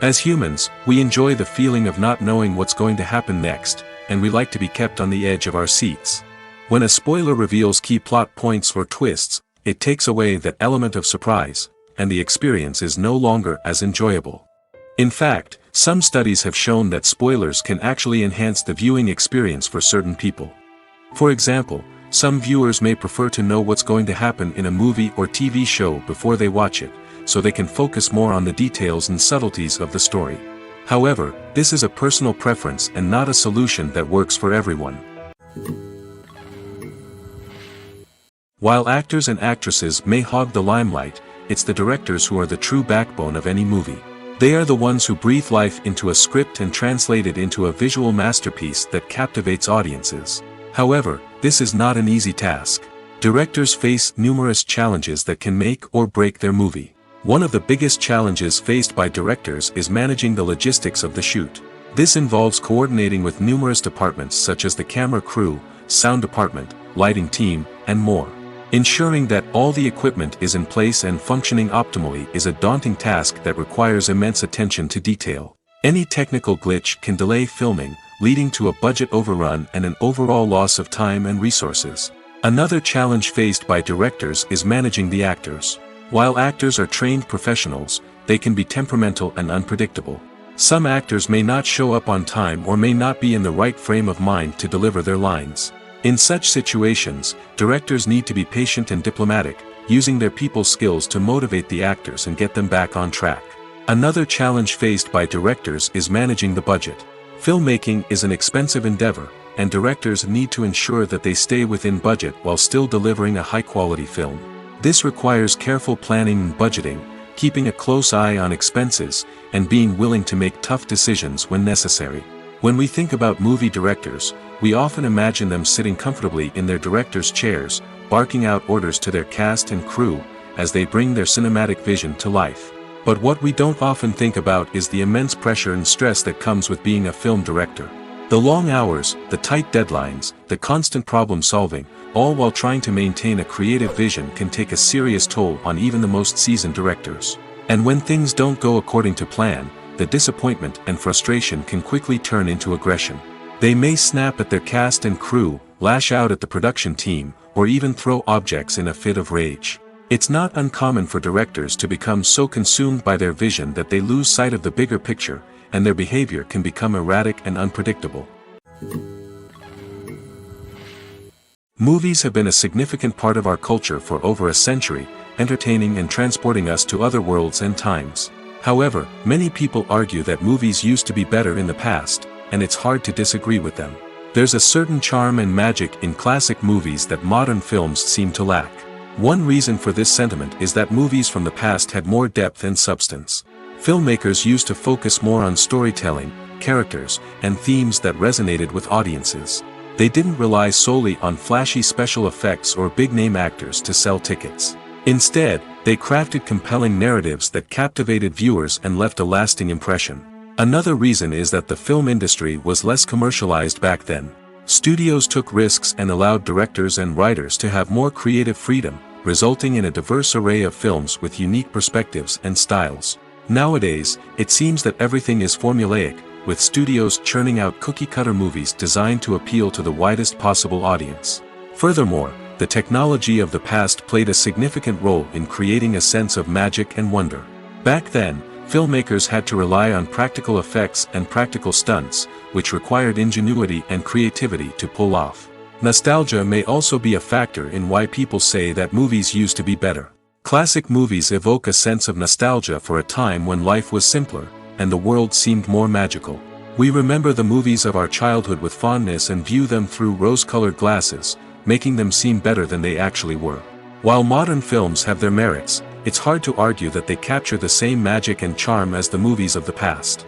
As humans, we enjoy the feeling of not knowing what's going to happen next, and we like to be kept on the edge of our seats. When a spoiler reveals key plot points or twists, it takes away that element of surprise, and the experience is no longer as enjoyable. In fact, some studies have shown that spoilers can actually enhance the viewing experience for certain people. For example, some viewers may prefer to know what's going to happen in a movie or TV show before they watch it, so they can focus more on the details and subtleties of the story. However, this is a personal preference and not a solution that works for everyone. While actors and actresses may hog the limelight, it's the directors who are the true backbone of any movie. They are the ones who breathe life into a script and translate it into a visual masterpiece that captivates audiences. However, this is not an easy task. Directors face numerous challenges that can make or break their movie. One of the biggest challenges faced by directors is managing the logistics of the shoot. This involves coordinating with numerous departments such as the camera crew, sound department, lighting team, and more. Ensuring that all the equipment is in place and functioning optimally is a daunting task that requires immense attention to detail. Any technical glitch can delay filming, leading to a budget overrun and an overall loss of time and resources. Another challenge faced by directors is managing the actors. While actors are trained professionals, they can be temperamental and unpredictable. Some actors may not show up on time or may not be in the right frame of mind to deliver their lines. In such situations, directors need to be patient and diplomatic, using their people skills to motivate the actors and get them back on track. Another challenge faced by directors is managing the budget. Filmmaking is an expensive endeavor, and directors need to ensure that they stay within budget while still delivering a high-quality film. This requires careful planning and budgeting, keeping a close eye on expenses, and being willing to make tough decisions when necessary. When we think about movie directors, we often imagine them sitting comfortably in their director's chairs, barking out orders to their cast and crew, as they bring their cinematic vision to life. But what we don't often think about is the immense pressure and stress that comes with being a film director. The long hours, the tight deadlines, the constant problem solving, all while trying to maintain a creative vision can take a serious toll on even the most seasoned directors. And when things don't go according to plan, the disappointment and frustration can quickly turn into aggression. They may snap at their cast and crew, lash out at the production team, or even throw objects in a fit of rage. It's not uncommon for directors to become so consumed by their vision that they lose sight of the bigger picture, and their behavior can become erratic and unpredictable. Movies have been a significant part of our culture for over a century, entertaining and transporting us to other worlds and times. However, many people argue that movies used to be better in the past, and it's hard to disagree with them. There's a certain charm and magic in classic movies that modern films seem to lack. One reason for this sentiment is that movies from the past had more depth and substance. Filmmakers used to focus more on storytelling, characters, and themes that resonated with audiences. They didn't rely solely on flashy special effects or big-name actors to sell tickets. Instead, they crafted compelling narratives that captivated viewers and left a lasting impression. Another reason is that the film industry was less commercialized back then. Studios took risks and allowed directors and writers to have more creative freedom, resulting in a diverse array of films with unique perspectives and styles. Nowadays, it seems that everything is formulaic, with studios churning out cookie-cutter movies designed to appeal to the widest possible audience. Furthermore, the technology of the past played a significant role in creating a sense of magic and wonder. Back then, filmmakers had to rely on practical effects and practical stunts, which required ingenuity and creativity to pull off. Nostalgia may also be a factor in why people say that movies used to be better. Classic movies evoke a sense of nostalgia for a time when life was simpler, and the world seemed more magical. We remember the movies of our childhood with fondness and view them through rose-colored glasses, making them seem better than they actually were. While modern films have their merits, it's hard to argue that they capture the same magic and charm as the movies of the past.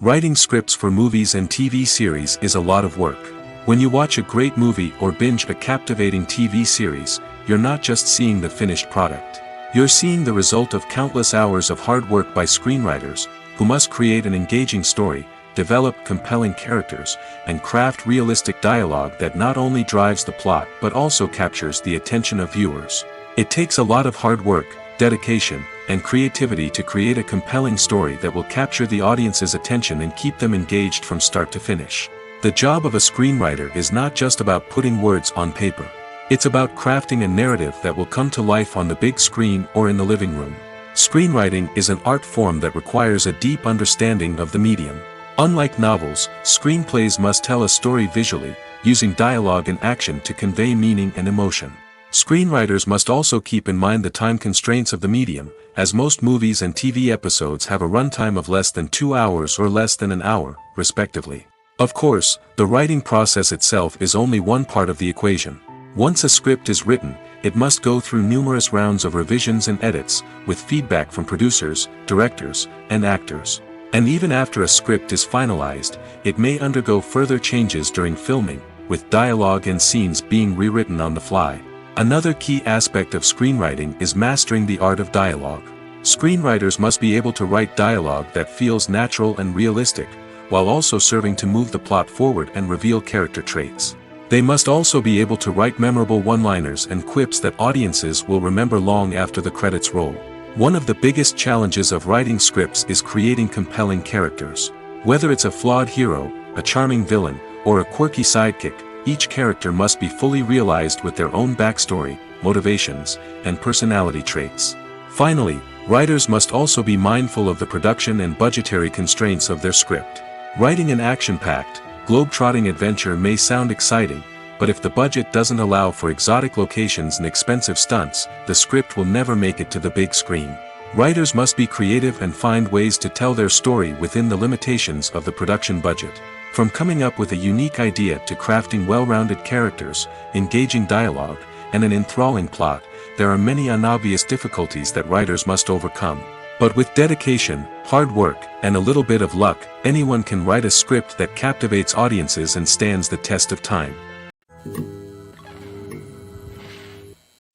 Writing scripts for movies and TV series is a lot of work. When you watch a great movie or binge a captivating TV series, you're not just seeing the finished product. You're seeing the result of countless hours of hard work by screenwriters, who must create an engaging story, develop compelling characters, and craft realistic dialogue that not only drives the plot but also captures the attention of viewers. It takes a lot of hard work, dedication, and creativity to create a compelling story that will capture the audience's attention and keep them engaged from start to finish. The job of a screenwriter is not just about putting words on paper. It's about crafting a narrative that will come to life on the big screen or in the living room. Screenwriting is an art form that requires a deep understanding of the medium. Unlike novels, screenplays must tell a story visually, using dialogue and action to convey meaning and emotion. Screenwriters must also keep in mind the time constraints of the medium, as most movies and TV episodes have a runtime of less than 2 hours or less than an hour, respectively. Of course, the writing process itself is only one part of the equation. Once a script is written, it must go through numerous rounds of revisions and edits, with feedback from producers, directors, and actors. And even after a script is finalized, it may undergo further changes during filming, with dialogue and scenes being rewritten on the fly. Another key aspect of screenwriting is mastering the art of dialogue. Screenwriters must be able to write dialogue that feels natural and realistic, while also serving to move the plot forward and reveal character traits. They must also be able to write memorable one-liners and quips that audiences will remember long after the credits roll. One of the biggest challenges of writing scripts is creating compelling characters. Whether it's a flawed hero, a charming villain, or a quirky sidekick, each character must be fully realized with their own backstory, motivations, and personality traits. Finally, writers must also be mindful of the production and budgetary constraints of their script. Writing an action-packed, globe-trotting adventure may sound exciting, but if the budget doesn't allow for exotic locations and expensive stunts, the script will never make it to the big screen. Writers must be creative and find ways to tell their story within the limitations of the production budget. From coming up with a unique idea to crafting well-rounded characters, engaging dialogue, and an enthralling plot, there are many unobvious difficulties that writers must overcome. But with dedication, hard work, and a little bit of luck, anyone can write a script that captivates audiences and stands the test of time.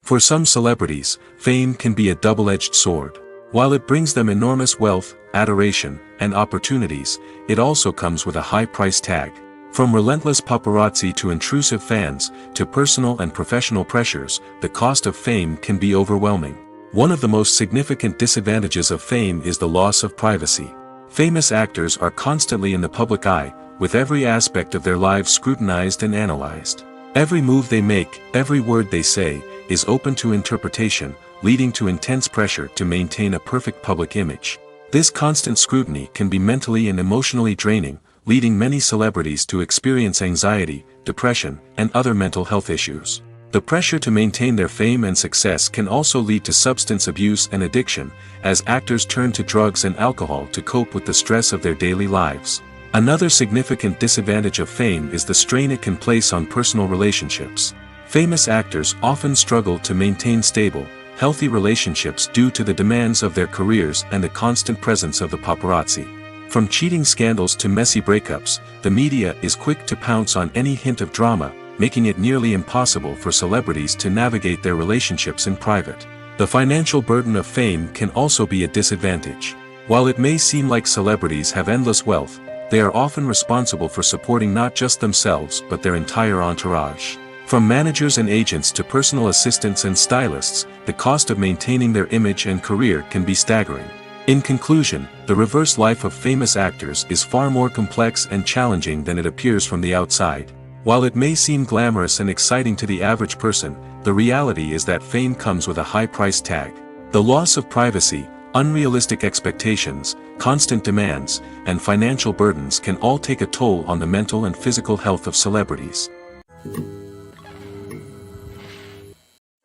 For some celebrities, fame can be a double-edged sword. While it brings them enormous wealth, adoration, and opportunities, it also comes with a high price tag. From relentless paparazzi to intrusive fans, to personal and professional pressures, the cost of fame can be overwhelming. One of the most significant disadvantages of fame is the loss of privacy. Famous actors are constantly in the public eye, with every aspect of their lives scrutinized and analyzed. Every move they make, every word they say, is open to interpretation, leading to intense pressure to maintain a perfect public image. This constant scrutiny can be mentally and emotionally draining, leading many celebrities to experience anxiety, depression, and other mental health issues. The pressure to maintain their fame and success can also lead to substance abuse and addiction, as actors turn to drugs and alcohol to cope with the stress of their daily lives. Another significant disadvantage of fame is the strain it can place on personal relationships. Famous actors often struggle to maintain stable, healthy relationships due to the demands of their careers and the constant presence of the paparazzi. From cheating scandals to messy breakups, the media is quick to pounce on any hint of drama, making it nearly impossible for celebrities to navigate their relationships in private. The financial burden of fame can also be a disadvantage. While it may seem like celebrities have endless wealth, they are often responsible for supporting not just themselves but their entire entourage. From managers and agents to personal assistants and stylists, the cost of maintaining their image and career can be staggering. In conclusion, the reverse life of famous actors is far more complex and challenging than it appears from the outside. While it may seem glamorous and exciting to the average person, the reality is that fame comes with a high price tag. The loss of privacy, unrealistic expectations, constant demands, and financial burdens can all take a toll on the mental and physical health of celebrities.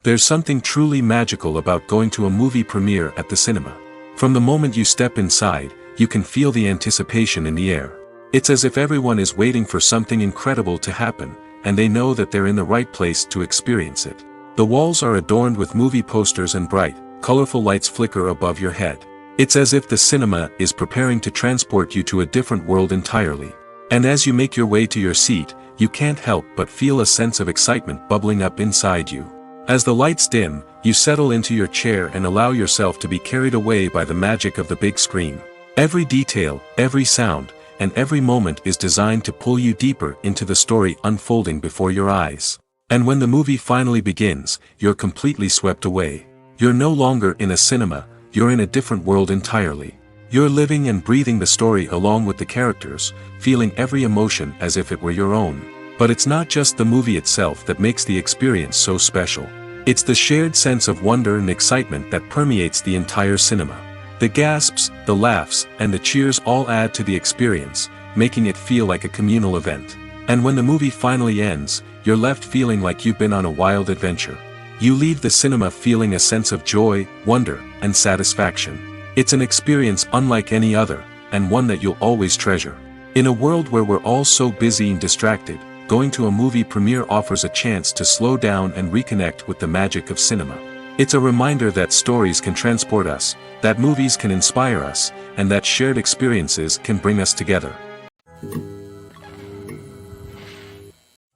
There's something truly magical about going to a movie premiere at the cinema. From the moment you step inside, you can feel the anticipation in the air. It's as if everyone is waiting for something incredible to happen, and they know that they're in the right place to experience it. The walls are adorned with movie posters and bright, colorful lights flicker above your head. It's as if the cinema is preparing to transport you to a different world entirely. And as you make your way to your seat, you can't help but feel a sense of excitement bubbling up inside you. As the lights dim, you settle into your chair and allow yourself to be carried away by the magic of the big screen. Every detail, every sound, and every moment is designed to pull you deeper into the story unfolding before your eyes. And when the movie finally begins, you're completely swept away. You're no longer in a cinema, you're in a different world entirely. You're living and breathing the story along with the characters, feeling every emotion as if it were your own. But it's not just the movie itself that makes the experience so special. It's the shared sense of wonder and excitement that permeates the entire cinema. The gasps, the laughs, and the cheers all add to the experience, making it feel like a communal event. And when the movie finally ends, you're left feeling like you've been on a wild adventure. You leave the cinema feeling a sense of joy, wonder, and satisfaction. It's an experience unlike any other, and one that you'll always treasure. In a world where we're all so busy and distracted, going to a movie premiere offers a chance to slow down and reconnect with the magic of cinema. It's a reminder that stories can transport us, that movies can inspire us, and that shared experiences can bring us together.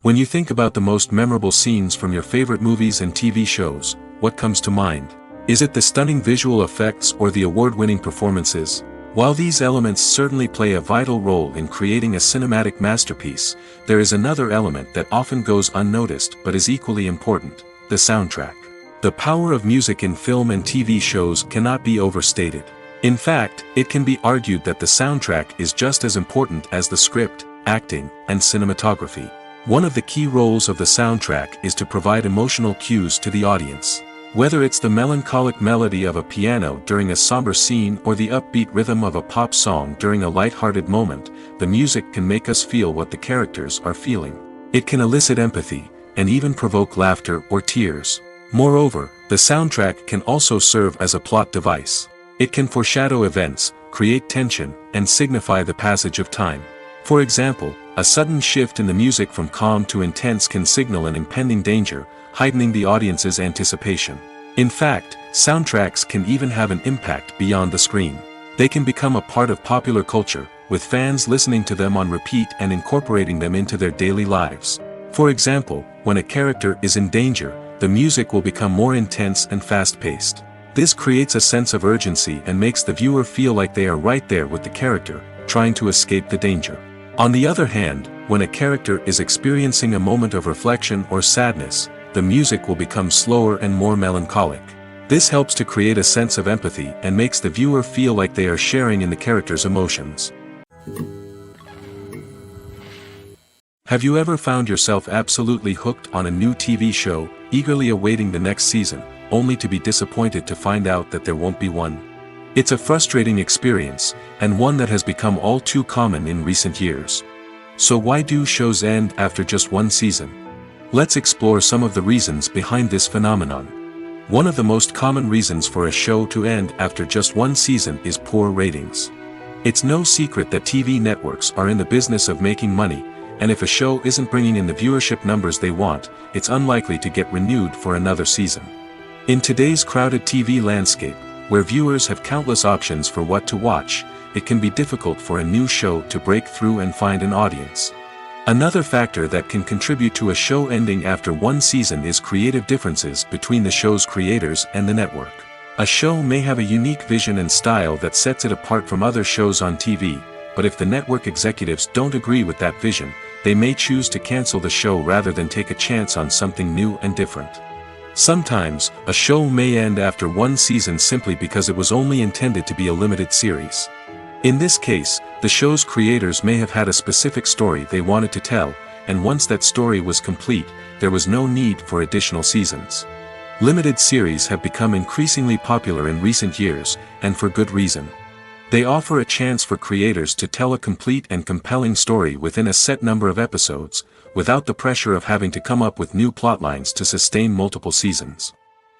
When you think about the most memorable scenes from your favorite movies and TV shows, what comes to mind? Is it the stunning visual effects or the award-winning performances? While these elements certainly play a vital role in creating a cinematic masterpiece, there is another element that often goes unnoticed but is equally important: the soundtrack. The power of music in film and TV shows cannot be overstated. In fact, it can be argued that the soundtrack is just as important as the script, acting, and cinematography. One of the key roles of the soundtrack is to provide emotional cues to the audience. Whether it's the melancholic melody of a piano during a somber scene or the upbeat rhythm of a pop song during a light-hearted moment, the music can make us feel what the characters are feeling. It can elicit empathy, and even provoke laughter or tears. Moreover, the soundtrack can also serve as a plot device. It can foreshadow events, create tension, and signify the passage of time. For example, a sudden shift in the music from calm to intense can signal an impending danger, heightening the audience's anticipation. In fact, soundtracks can even have an impact beyond the screen. They can become a part of popular culture, with fans listening to them on repeat and incorporating them into their daily lives. For example, when a character is in danger, the music will become more intense and fast-paced. This creates a sense of urgency and makes the viewer feel like they are right there with the character, trying to escape the danger. On the other hand, when a character is experiencing a moment of reflection or sadness, the music will become slower and more melancholic. This helps to create a sense of empathy and makes the viewer feel like they are sharing in the character's emotions. Have you ever found yourself absolutely hooked on a new TV show, eagerly awaiting the next season, only to be disappointed to find out that there won't be one? It's a frustrating experience, and one that has become all too common in recent years. So why do shows end after just one season? Let's explore some of the reasons behind this phenomenon. One of the most common reasons for a show to end after just one season is poor ratings. It's no secret that TV networks are in the business of making money, and if a show isn't bringing in the viewership numbers they want, it's unlikely to get renewed for another season. In today's crowded TV landscape, where viewers have countless options for what to watch, it can be difficult for a new show to break through and find an audience. Another factor that can contribute to a show ending after one season is creative differences between the show's creators and the network. A show may have a unique vision and style that sets it apart from other shows on TV, but if the network executives don't agree with that vision, they may choose to cancel the show rather than take a chance on something new and different. Sometimes, a show may end after one season simply because it was only intended to be a limited series. In this case, the show's creators may have had a specific story they wanted to tell, and once that story was complete, there was no need for additional seasons. Limited series have become increasingly popular in recent years, and for good reason. They offer a chance for creators to tell a complete and compelling story within a set number of episodes, without the pressure of having to come up with new plotlines to sustain multiple seasons.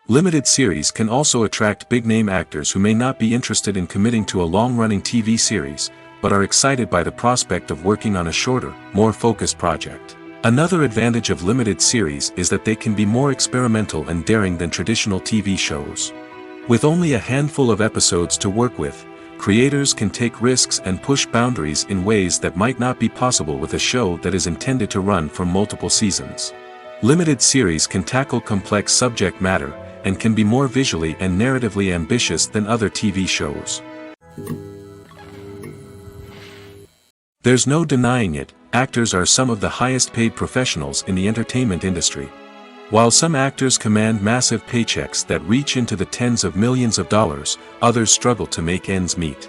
Limited series can also attract big-name actors who may not be interested in committing to a long-running TV series, but are excited by the prospect of working on a shorter, more focused project. Another advantage of limited series is that they can be more experimental and daring than traditional TV shows. With only a handful of episodes to work with, creators can take risks and push boundaries in ways that might not be possible with a show that is intended to run for multiple seasons. Limited series can tackle complex subject matter, and can be more visually and narratively ambitious than other TV shows. There's no denying it, actors are some of the highest paid professionals in the entertainment industry. While some actors command massive paychecks that reach into the tens of millions of dollars, others struggle to make ends meet.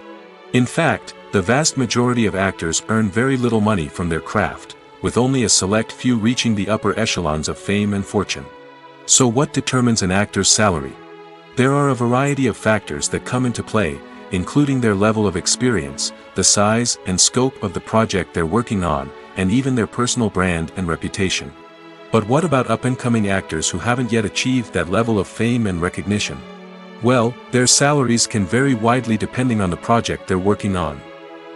In fact, the vast majority of actors earn very little money from their craft, with only a select few reaching the upper echelons of fame and fortune. So what determines an actor's salary? There are a variety of factors that come into play, including their level of experience, the size and scope of the project they're working on, and even their personal brand and reputation. But what about up-and-coming actors who haven't yet achieved that level of fame and recognition? Well, their salaries can vary widely depending on the project they're working on.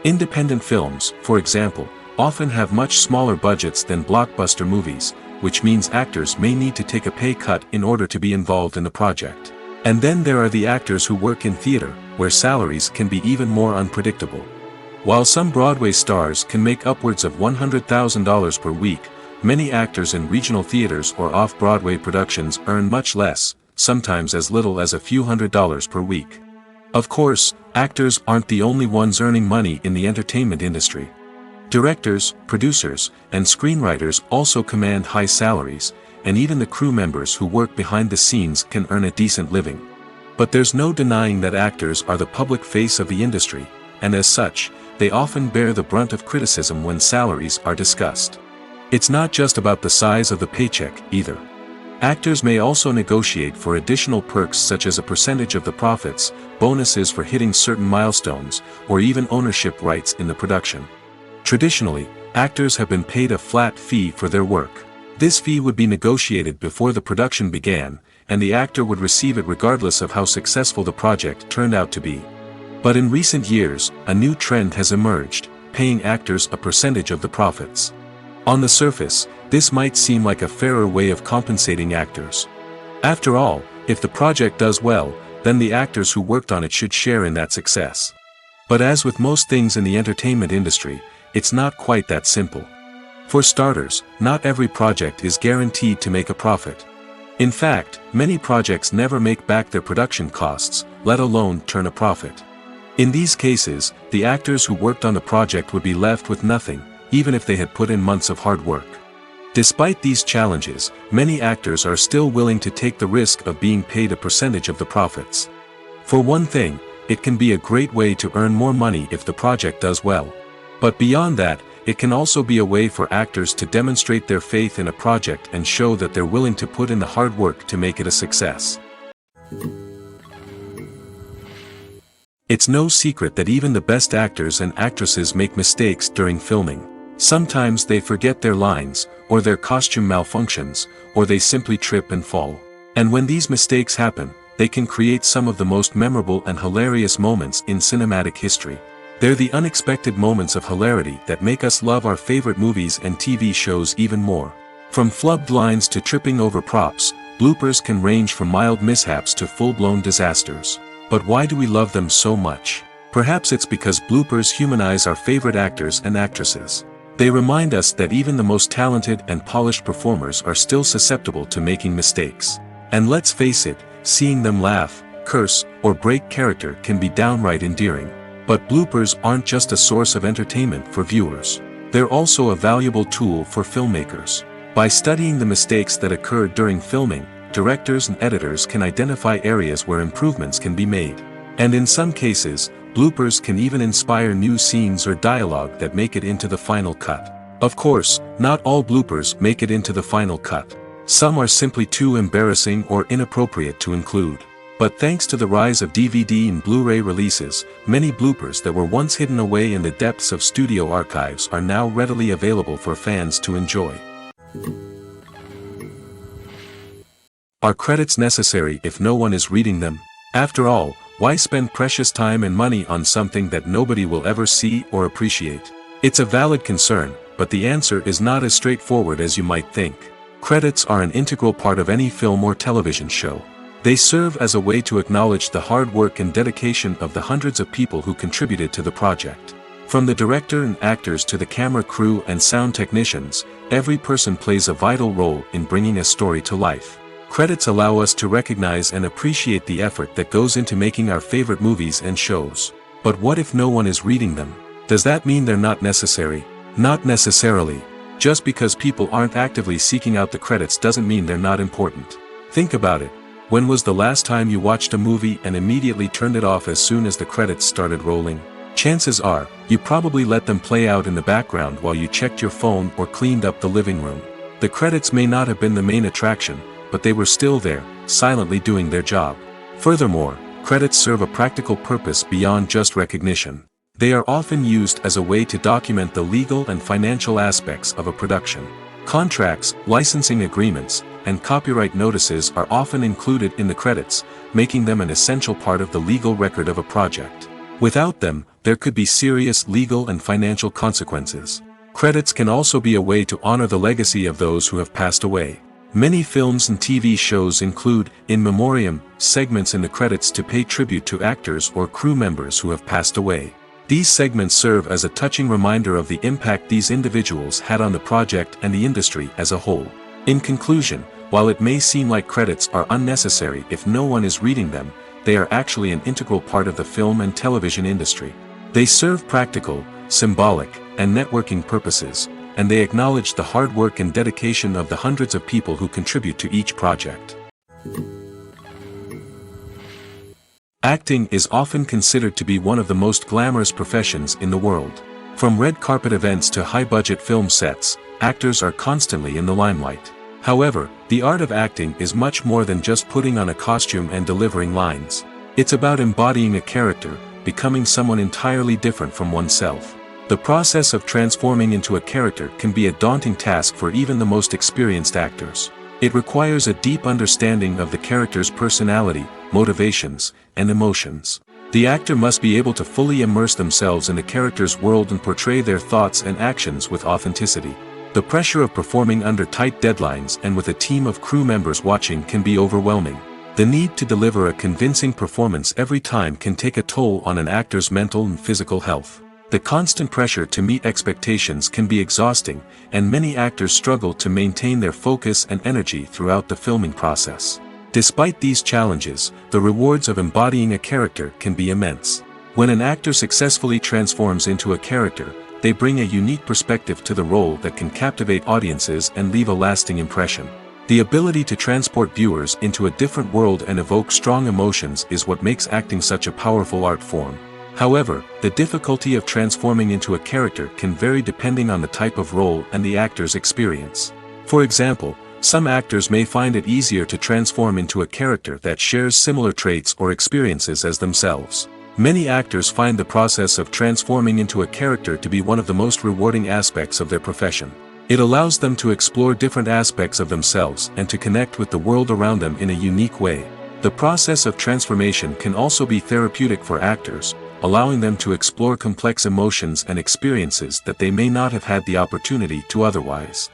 Independent films, for example, often have much smaller budgets than blockbuster movies, which means actors may need to take a pay cut in order to be involved in the project. And then there are the actors who work in theater, where salaries can be even more unpredictable. While some Broadway stars can make upwards of $100,000 per week, many actors in regional theaters or off-Broadway productions earn much less, sometimes as little as a few $100s per week. Of course, actors aren't the only ones earning money in the entertainment industry. Directors, producers, and screenwriters also command high salaries, and even the crew members who work behind the scenes can earn a decent living. But there's no denying that actors are the public face of the industry, and as such, they often bear the brunt of criticism when salaries are discussed. It's not just about the size of the paycheck, either. Actors may also negotiate for additional perks such as a percentage of the profits, bonuses for hitting certain milestones, or even ownership rights in the production. Traditionally, actors have been paid a flat fee for their work. This fee would be negotiated before the production began, and the actor would receive it regardless of how successful the project turned out to be. But in recent years, a new trend has emerged, paying actors a percentage of the profits. On the surface, this might seem like a fairer way of compensating actors. After all, if the project does well, then the actors who worked on it should share in that success. But as with most things in the entertainment industry, it's not quite that simple. For starters, not every project is guaranteed to make a profit. In fact, many projects never make back their production costs, let alone turn a profit. In these cases, the actors who worked on the project would be left with nothing, even if they had put in months of hard work. Despite these challenges, many actors are still willing to take the risk of being paid a percentage of the profits. For one thing, it can be a great way to earn more money if the project does well. But beyond that, it can also be a way for actors to demonstrate their faith in a project and show that they're willing to put in the hard work to make it a success. It's no secret that even the best actors and actresses make mistakes during filming. Sometimes they forget their lines, or their costume malfunctions, or they simply trip and fall. And when these mistakes happen, they can create some of the most memorable and hilarious moments in cinematic history. They're the unexpected moments of hilarity that make us love our favorite movies and TV shows even more. From flubbed lines to tripping over props, bloopers can range from mild mishaps to full-blown disasters. But why do we love them so much? Perhaps it's because bloopers humanize our favorite actors and actresses. They remind us that even the most talented and polished performers are still susceptible to making mistakes. And let's face it, seeing them laugh, curse, or break character can be downright endearing. But bloopers aren't just a source of entertainment for viewers. They're also a valuable tool for filmmakers. By studying the mistakes that occurred during filming, directors and editors can identify areas where improvements can be made. And in some cases, bloopers can even inspire new scenes or dialogue that make it into the final cut. Of course, not all bloopers make it into the final cut. Some are simply too embarrassing or inappropriate to include. But thanks to the rise of DVD and Blu-ray releases, many bloopers that were once hidden away in the depths of studio archives are now readily available for fans to enjoy. Are credits necessary if no one is reading them? After all, why spend precious time and money on something that nobody will ever see or appreciate? It's a valid concern, but the answer is not as straightforward as you might think. Credits are an integral part of any film or television show. They serve as a way to acknowledge the hard work and dedication of the hundreds of people who contributed to the project. From the director and actors to the camera crew and sound technicians, every person plays a vital role in bringing a story to life. Credits allow us to recognize and appreciate the effort that goes into making our favorite movies and shows. But what if no one is reading them? Does that mean they're not necessary? Not necessarily. Just because people aren't actively seeking out the credits doesn't mean they're not important. Think about it. When was the last time you watched a movie and immediately turned it off as soon as the credits started rolling? Chances are, you probably let them play out in the background while you checked your phone or cleaned up the living room. The credits may not have been the main attraction, but they were still there, silently doing their job. Furthermore, credits serve a practical purpose beyond just recognition. They are often used as a way to document the legal and financial aspects of a production. Contracts, licensing agreements, and copyright notices are often included in the credits, making them an essential part of the legal record of a project. Without them, there could be serious legal and financial consequences. Credits can also be a way to honor the legacy of those who have passed away. Many films and TV shows include, in memoriam, segments in the credits to pay tribute to actors or crew members who have passed away. These segments serve as a touching reminder of the impact these individuals had on the project and the industry as a whole. In conclusion, while it may seem like credits are unnecessary if no one is reading them, they are actually an integral part of the film and television industry. They serve practical, symbolic, and networking purposes, and they acknowledge the hard work and dedication of the hundreds of people who contribute to each project. Acting is often considered to be one of the most glamorous professions in the world. From red carpet events to high-budget film sets, actors are constantly in the limelight. However, the art of acting is much more than just putting on a costume and delivering lines. It's about embodying a character, becoming someone entirely different from oneself. The process of transforming into a character can be a daunting task for even the most experienced actors. It requires a deep understanding of the character's personality, motivations, and emotions. The actor must be able to fully immerse themselves in the character's world and portray their thoughts and actions with authenticity. The pressure of performing under tight deadlines and with a team of crew members watching can be overwhelming. The need to deliver a convincing performance every time can take a toll on an actor's mental and physical health. The constant pressure to meet expectations can be exhausting, and many actors struggle to maintain their focus and energy throughout the filming process. Despite these challenges, the rewards of embodying a character can be immense. When an actor successfully transforms into a character, they bring a unique perspective to the role that can captivate audiences and leave a lasting impression. The ability to transport viewers into a different world and evoke strong emotions is what makes acting such a powerful art form. However, the difficulty of transforming into a character can vary depending on the type of role and the actor's experience. For example, some actors may find it easier to transform into a character that shares similar traits or experiences as themselves. Many actors find the process of transforming into a character to be one of the most rewarding aspects of their profession. It allows them to explore different aspects of themselves and to connect with the world around them in a unique way. The process of transformation can also be therapeutic for actors, allowing them to explore complex emotions and experiences that they may not have had the opportunity to otherwise.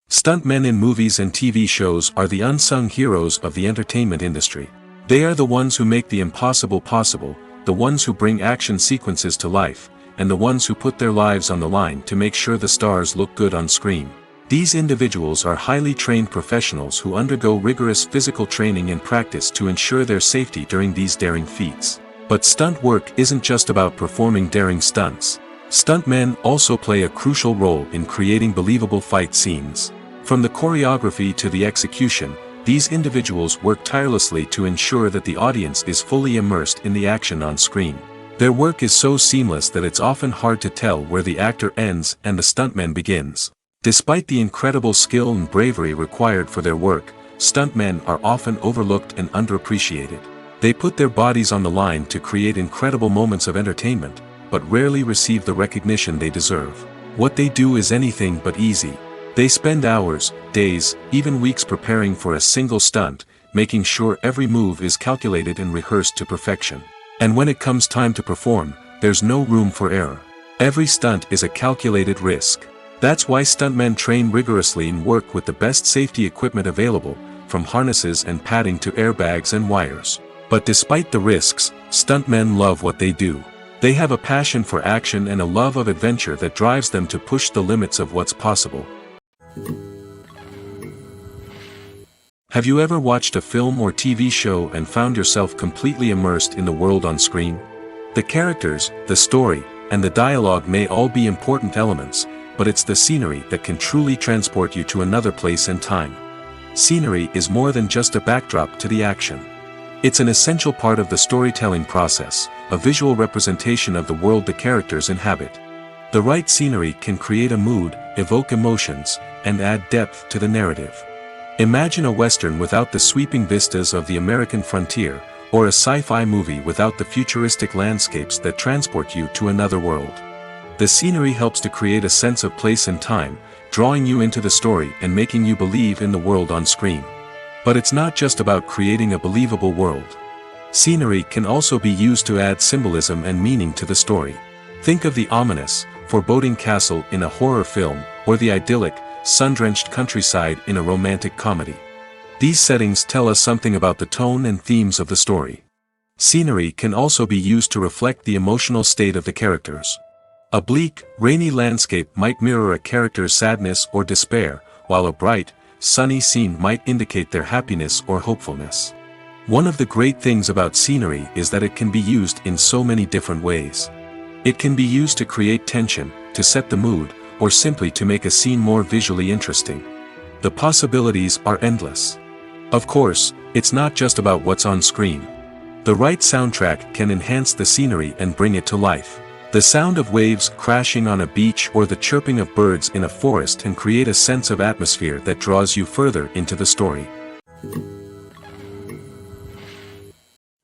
Stuntmen in movies and TV shows are the unsung heroes of the entertainment industry. They are the ones who make the impossible possible, the ones who bring action sequences to life, and the ones who put their lives on the line to make sure the stars look good on screen. These individuals are highly trained professionals who undergo rigorous physical training and practice to ensure their safety during these daring feats. But stunt work isn't just about performing daring stunts. Stuntmen also play a crucial role in creating believable fight scenes. From the choreography to the execution, these individuals work tirelessly to ensure that the audience is fully immersed in the action on screen. Their work is so seamless that it's often hard to tell where the actor ends and the stuntman begins. Despite the incredible skill and bravery required for their work, stuntmen are often overlooked and underappreciated. They put their bodies on the line to create incredible moments of entertainment, but rarely receive the recognition they deserve. What they do is anything but easy. They spend hours, days, even weeks preparing for a single stunt, making sure every move is calculated and rehearsed to perfection. And when it comes time to perform, there's no room for error. Every stunt is a calculated risk. That's why stuntmen train rigorously and work with the best safety equipment available, from harnesses and padding to airbags and wires. But despite the risks, stuntmen love what they do. They have a passion for action and a love of adventure that drives them to push the limits of what's possible. Have you ever watched a film or TV show and found yourself completely immersed in the world on screen? The characters, the story, and the dialogue may all be important elements, but it's the scenery that can truly transport you to another place and time. Scenery is more than just a backdrop to the action. It's an essential part of the storytelling process, a visual representation of the world the characters inhabit. The right scenery can create a mood, evoke emotions, and add depth to the narrative. Imagine a Western without the sweeping vistas of the American frontier, or a sci-fi movie without the futuristic landscapes that transport you to another world. The scenery helps to create a sense of place and time, drawing you into the story and making you believe in the world on screen. But it's not just about creating a believable world. Scenery can also be used to add symbolism and meaning to the story. Think of the ominous, foreboding castle in a horror film, or the idyllic, sun-drenched countryside in a romantic comedy. These settings tell us something about the tone and themes of the story. Scenery can also be used to reflect the emotional state of the characters. A bleak, rainy landscape might mirror a character's sadness or despair, while a bright, sunny scene might indicate their happiness or hopefulness. One of the great things about scenery is that it can be used in so many different ways. It can be used to create tension, to set the mood, or simply to make a scene more visually interesting. The possibilities are endless. Of course, it's not just about what's on screen. The right soundtrack can enhance the scenery and bring it to life. The sound of waves crashing on a beach or the chirping of birds in a forest can create a sense of atmosphere that draws you further into the story.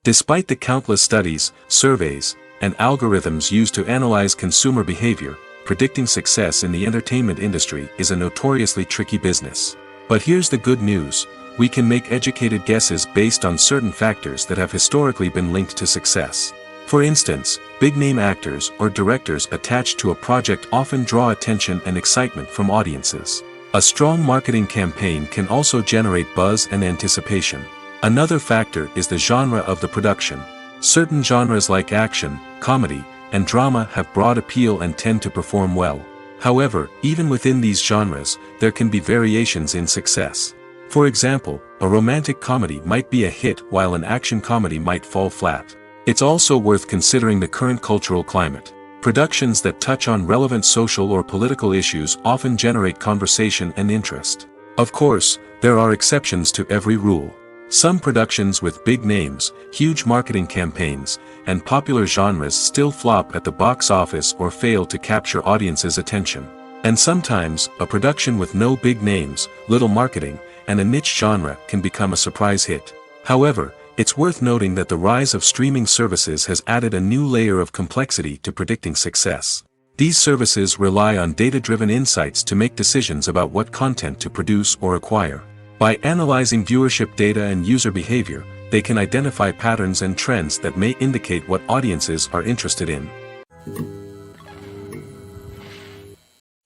Despite the countless studies, surveys, and algorithms used to analyze consumer behavior, predicting success in the entertainment industry is a notoriously tricky business. But here's the good news: we can make educated guesses based on certain factors that have historically been linked to success. For instance, big-name actors or directors attached to a project often draw attention and excitement from audiences. A strong marketing campaign can also generate buzz and anticipation. Another factor is the genre of the production. Certain genres like action, comedy, and drama have broad appeal and tend to perform well. However, even within these genres, there can be variations in success. For example, a romantic comedy might be a hit while an action comedy might fall flat. It's also worth considering the current cultural climate. Productions that touch on relevant social or political issues often generate conversation and interest. Of course, there are exceptions to every rule. Some productions with big names, huge marketing campaigns, and popular genres still flop at the box office or fail to capture audiences' attention. And sometimes, a production with no big names, little marketing, and a niche genre can become a surprise hit. However, it's worth noting that the rise of streaming services has added a new layer of complexity to predicting success. These services rely on data-driven insights to make decisions about what content to produce or acquire. By analyzing viewership data and user behavior, they can identify patterns and trends that may indicate what audiences are interested in.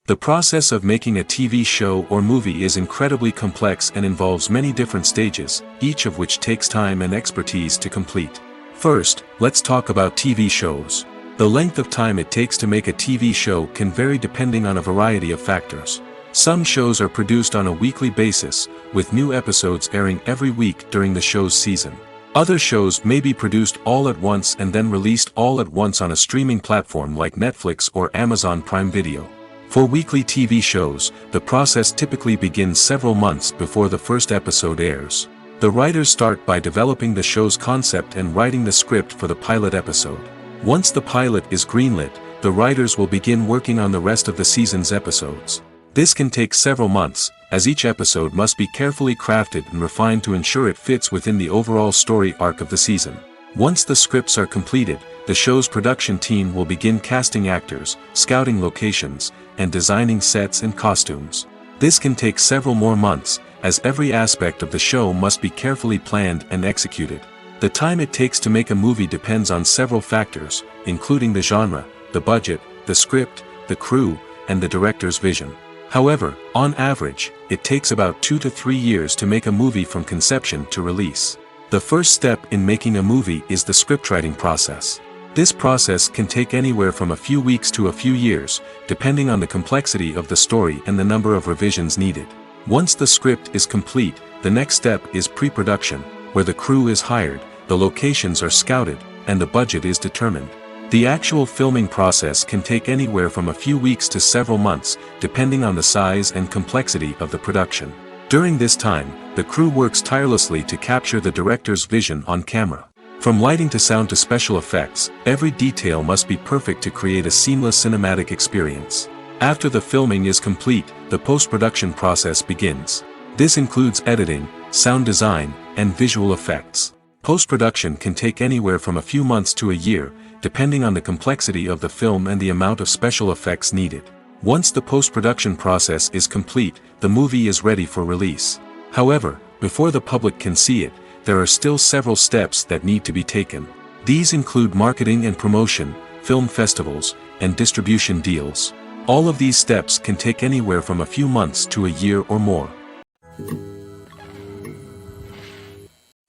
The process of making a TV show or movie is incredibly complex and involves many different stages, each of which takes time and expertise to complete. First, let's talk about TV shows. The length of time it takes to make a TV show can vary depending on a variety of factors. Some shows are produced on a weekly basis, with new episodes airing every week during the show's season. Other shows may be produced all at once and then released all at once on a streaming platform like Netflix or Amazon Prime Video. For weekly TV shows, the process typically begins several months before the first episode airs. The writers start by developing the show's concept and writing the script for the pilot episode. Once the pilot is greenlit, the writers will begin working on the rest of the season's episodes. This can take several months, as each episode must be carefully crafted and refined to ensure it fits within the overall story arc of the season. Once the scripts are completed, the show's production team will begin casting actors, scouting locations, and designing sets and costumes. This can take several more months, as every aspect of the show must be carefully planned and executed. The time it takes to make a movie depends on several factors, including the genre, the budget, the script, the crew, and the director's vision. However, on average, it takes about 2 to 3 years to make a movie from conception to release. The first step in making a movie is the scriptwriting process. This process can take anywhere from a few weeks to a few years, depending on the complexity of the story and the number of revisions needed. Once the script is complete, the next step is pre-production, where the crew is hired, the locations are scouted, and the budget is determined. The actual filming process can take anywhere from a few weeks to several months, depending on the size and complexity of the production. During this time, the crew works tirelessly to capture the director's vision on camera. From lighting to sound to special effects, every detail must be perfect to create a seamless cinematic experience. After the filming is complete, the post-production process begins. This includes editing, sound design, and visual effects. Post-production can take anywhere from a few months to a year, depending on the complexity of the film and the amount of special effects needed. Once the post-production process is complete, the movie is ready for release. However, before the public can see it, there are still several steps that need to be taken. These include marketing and promotion, film festivals, and distribution deals. All of these steps can take anywhere from a few months to a year or more.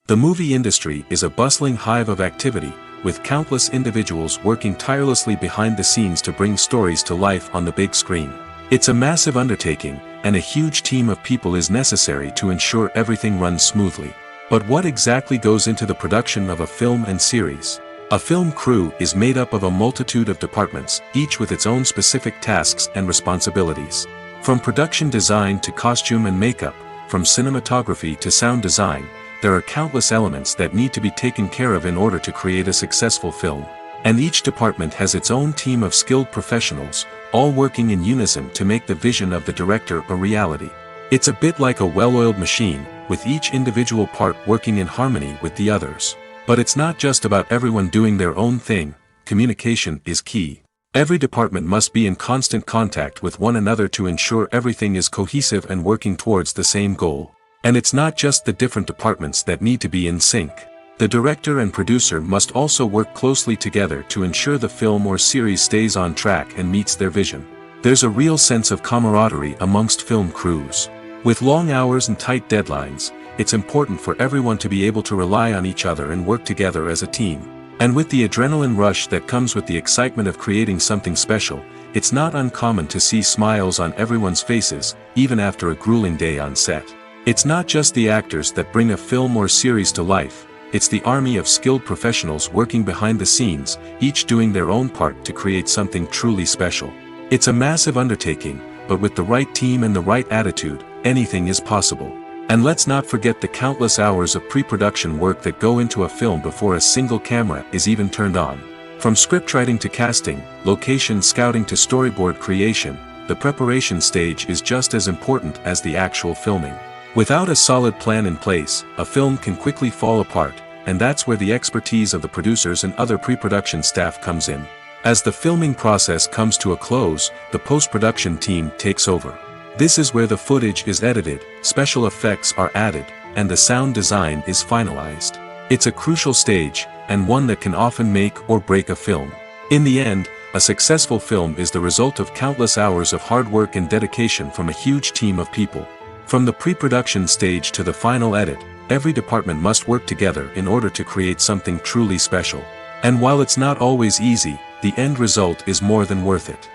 The movie industry is a bustling hive of activity, with countless individuals working tirelessly behind the scenes to bring stories to life on the big screen. It's a massive undertaking, and a huge team of people is necessary to ensure everything runs smoothly. But what exactly goes into the production of a film and series? A film crew is made up of a multitude of departments, each with its own specific tasks and responsibilities. From production design to costume and makeup, from cinematography to sound design, there are countless elements that need to be taken care of in order to create a successful film. And each department has its own team of skilled professionals, all working in unison to make the vision of the director a reality. It's a bit like a well-oiled machine, with each individual part working in harmony with the others. But it's not just about everyone doing their own thing. Communication is key. Every department must be in constant contact with one another to ensure everything is cohesive and working towards the same goal. And it's not just the different departments that need to be in sync. The director and producer must also work closely together to ensure the film or series stays on track and meets their vision. There's a real sense of camaraderie amongst film crews. With long hours and tight deadlines, it's important for everyone to be able to rely on each other and work together as a team. And with the adrenaline rush that comes with the excitement of creating something special, it's not uncommon to see smiles on everyone's faces, even after a grueling day on set. It's not just the actors that bring a film or series to life, it's the army of skilled professionals working behind the scenes, each doing their own part to create something truly special. It's a massive undertaking, but with the right team and the right attitude, anything is possible. And let's not forget the countless hours of pre-production work that go into a film before a single camera is even turned on. From scriptwriting to casting, location scouting to storyboard creation, the preparation stage is just as important as the actual filming. Without a solid plan in place, a film can quickly fall apart, and that's where the expertise of the producers and other pre-production staff comes in. As the filming process comes to a close, the post-production team takes over. This is where the footage is edited, special effects are added, and the sound design is finalized. It's a crucial stage, and one that can often make or break a film. In the end, a successful film is the result of countless hours of hard work and dedication from a huge team of people. From the pre-production stage to the final edit, every department must work together in order to create something truly special. And while it's not always easy, the end result is more than worth it.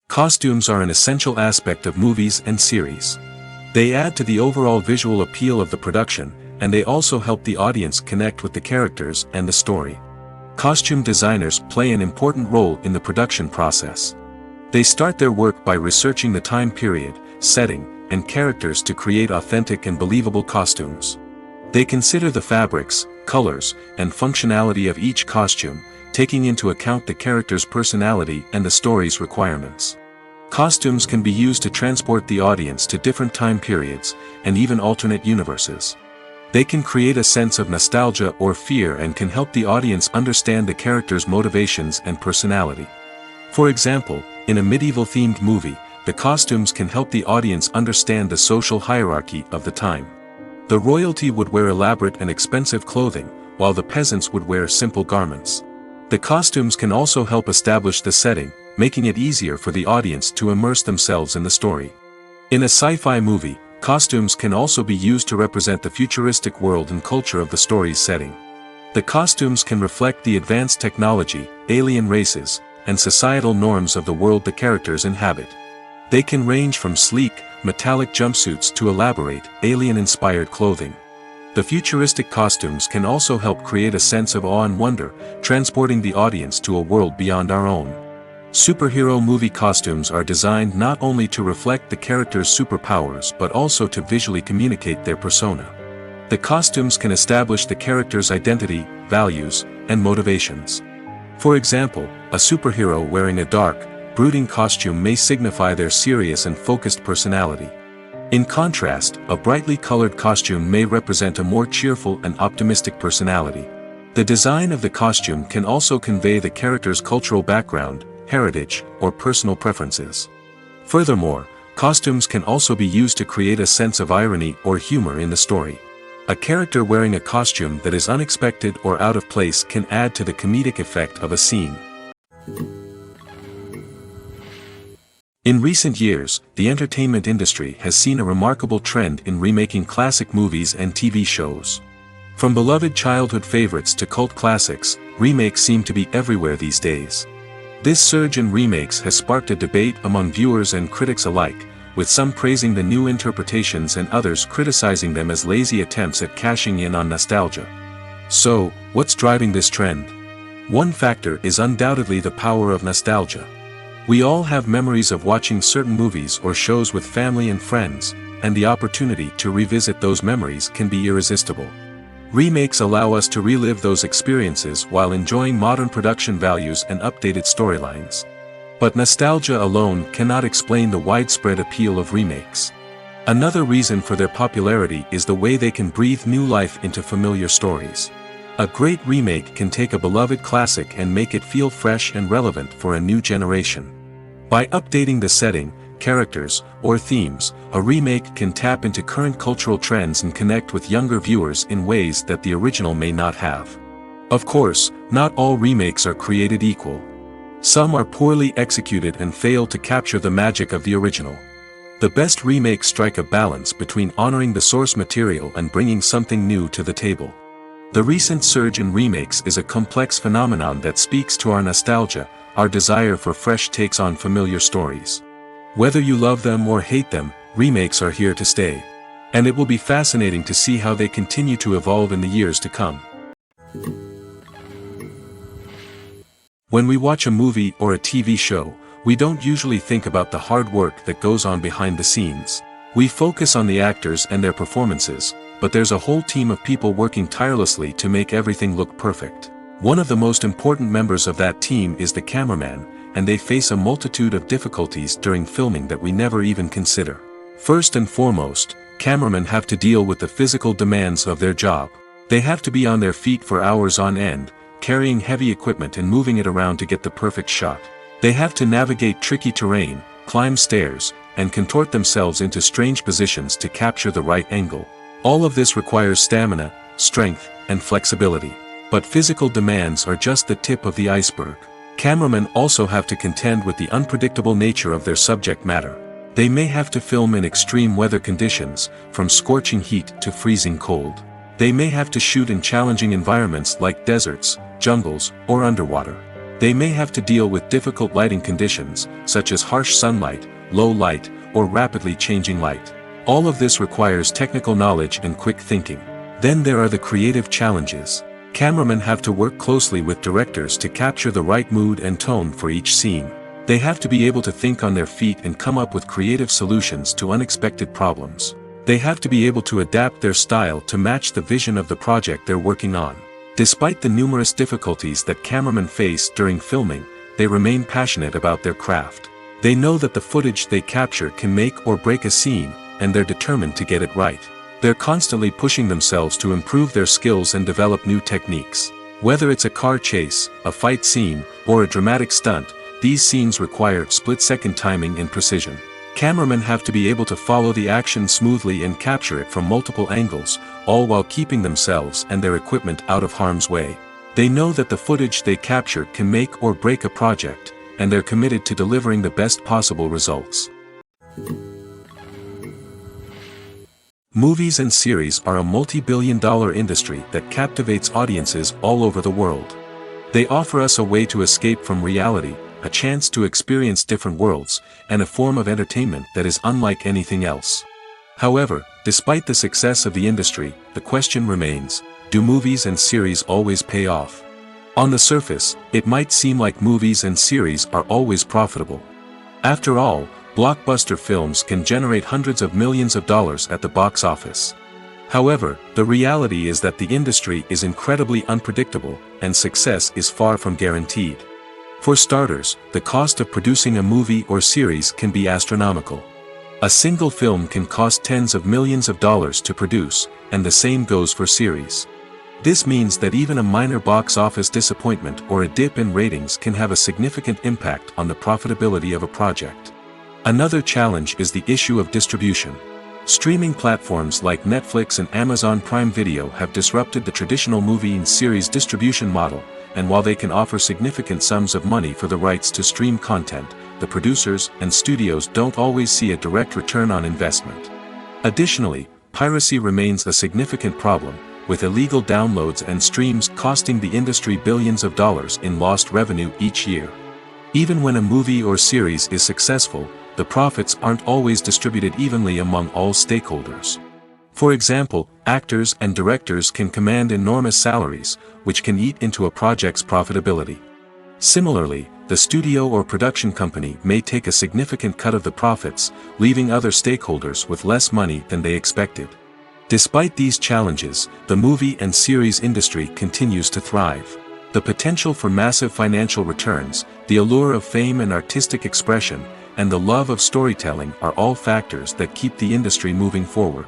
Costumes are an essential aspect of movies and series. They add to the overall visual appeal of the production, and they also help the audience connect with the characters and the story. Costume designers play an important role in the production process. They start their work by researching the time period, setting, and characters to create authentic and believable costumes. They consider the fabrics, colors, and functionality of each costume, taking into account the character's personality and the story's requirements. Costumes can be used to transport the audience to different time periods, and even alternate universes. They can create a sense of nostalgia or fear and can help the audience understand the character's motivations and personality. For example, in a medieval-themed movie, the costumes can help the audience understand the social hierarchy of the time. The royalty would wear elaborate and expensive clothing, while the peasants would wear simple garments. The costumes can also help establish the setting, making it easier for the audience to immerse themselves in the story. In a sci-fi movie, costumes can also be used to represent the futuristic world and culture of the story's setting. The costumes can reflect the advanced technology, alien races, and societal norms of the world the characters inhabit. They can range from sleek, metallic jumpsuits to elaborate, alien-inspired clothing. The futuristic costumes can also help create a sense of awe and wonder, transporting the audience to a world beyond our own. Superhero movie costumes are designed not only to reflect the character's superpowers but also to visually communicate their persona. The costumes can establish the character's identity, values, and motivations. For example, a superhero wearing a dark, brooding costume may signify their serious and focused personality. In contrast, a brightly colored costume may represent a more cheerful and optimistic personality. The design of the costume can also convey the character's cultural background, heritage, or personal preferences. Furthermore, costumes can also be used to create a sense of irony or humor in the story. A character wearing a costume that is unexpected or out of place can add to the comedic effect of a scene. In recent years, the entertainment industry has seen a remarkable trend in remaking classic movies and TV shows. From beloved childhood favorites to cult classics, remakes seem to be everywhere these days. This surge in remakes has sparked a debate among viewers and critics alike, with some praising the new interpretations and others criticizing them as lazy attempts at cashing in on nostalgia. So, what's driving this trend? One factor is undoubtedly the power of nostalgia. We all have memories of watching certain movies or shows with family and friends, and the opportunity to revisit those memories can be irresistible. Remakes allow us to relive those experiences while enjoying modern production values and updated storylines. But nostalgia alone cannot explain the widespread appeal of remakes. Another reason for their popularity is the way they can breathe new life into familiar stories. A great remake can take a beloved classic and make it feel fresh and relevant for a new generation. By updating the setting, characters, or themes, a remake can tap into current cultural trends and connect with younger viewers in ways that the original may not have. Of course, not all remakes are created equal. Some are poorly executed and fail to capture the magic of the original. The best remakes strike a balance between honoring the source material and bringing something new to the table. The recent surge in remakes is a complex phenomenon that speaks to our nostalgia, our desire for fresh takes on familiar stories. Whether you love them or hate them, remakes are here to stay. And it will be fascinating to see how they continue to evolve in the years to come. When we watch a movie or a TV show, we don't usually think about the hard work that goes on behind the scenes. We focus on the actors and their performances, but there's a whole team of people working tirelessly to make everything look perfect. One of the most important members of that team is the cameraman, and they face a multitude of difficulties during filming that we never even consider. First and foremost, cameramen have to deal with the physical demands of their job. They have to be on their feet for hours on end, carrying heavy equipment and moving it around to get the perfect shot. They have to navigate tricky terrain, climb stairs, and contort themselves into strange positions to capture the right angle. All of this requires stamina, strength, and flexibility. But physical demands are just the tip of the iceberg. Cameramen also have to contend with the unpredictable nature of their subject matter. They may have to film in extreme weather conditions, from scorching heat to freezing cold. They may have to shoot in challenging environments like deserts, jungles, or underwater. They may have to deal with difficult lighting conditions, such as harsh sunlight, low light, or rapidly changing light. All of this requires technical knowledge and quick thinking. Then there are the creative challenges. Cameramen have to work closely with directors to capture the right mood and tone for each scene. They have to be able to think on their feet and come up with creative solutions to unexpected problems. They have to be able to adapt their style to match the vision of the project they're working on. Despite the numerous difficulties that cameramen face during filming, they remain passionate about their craft. They know that the footage they capture can make or break a scene, and they're determined to get it right. They're constantly pushing themselves to improve their skills and develop new techniques. Whether it's a car chase, a fight scene, or a dramatic stunt, these scenes require split-second timing and precision. Cameramen have to be able to follow the action smoothly and capture it from multiple angles, all while keeping themselves and their equipment out of harm's way. They know that the footage they capture can make or break a project, and they're committed to delivering the best possible results. Movies and series are a multi-billion-dollar industry that captivates audiences all over the world. They offer us a way to escape from reality, a chance to experience different worlds, and a form of entertainment that is unlike anything else. However, despite the success of the industry, the question remains, do movies and series always pay off? On the surface, it might seem like movies and series are always profitable. After all, blockbuster films can generate hundreds of millions of dollars at the box office. However, the reality is that the industry is incredibly unpredictable, and success is far from guaranteed. For starters, the cost of producing a movie or series can be astronomical. A single film can cost tens of millions of dollars to produce, and the same goes for series. This means that even a minor box office disappointment or a dip in ratings can have a significant impact on the profitability of a project. Another challenge is the issue of distribution. Streaming platforms like Netflix and Amazon Prime Video have disrupted the traditional movie and series distribution model, and while they can offer significant sums of money for the rights to stream content, the producers and studios don't always see a direct return on investment. Additionally, piracy remains a significant problem, with illegal downloads and streams costing the industry billions of dollars in lost revenue each year. Even when a movie or series is successful, the profits aren't always distributed evenly among all stakeholders. For example, actors and directors can command enormous salaries, which can eat into a project's profitability. Similarly, the studio or production company may take a significant cut of the profits, leaving other stakeholders with less money than they expected. Despite these challenges, the movie and series industry continues to thrive. The potential for massive financial returns, the allure of fame and artistic expression, and the love of storytelling are all factors that keep the industry moving forward.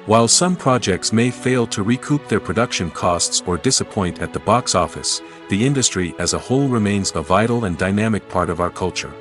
While some projects may fail to recoup their production costs or disappoint at the box office, the industry as a whole remains a vital and dynamic part of our culture.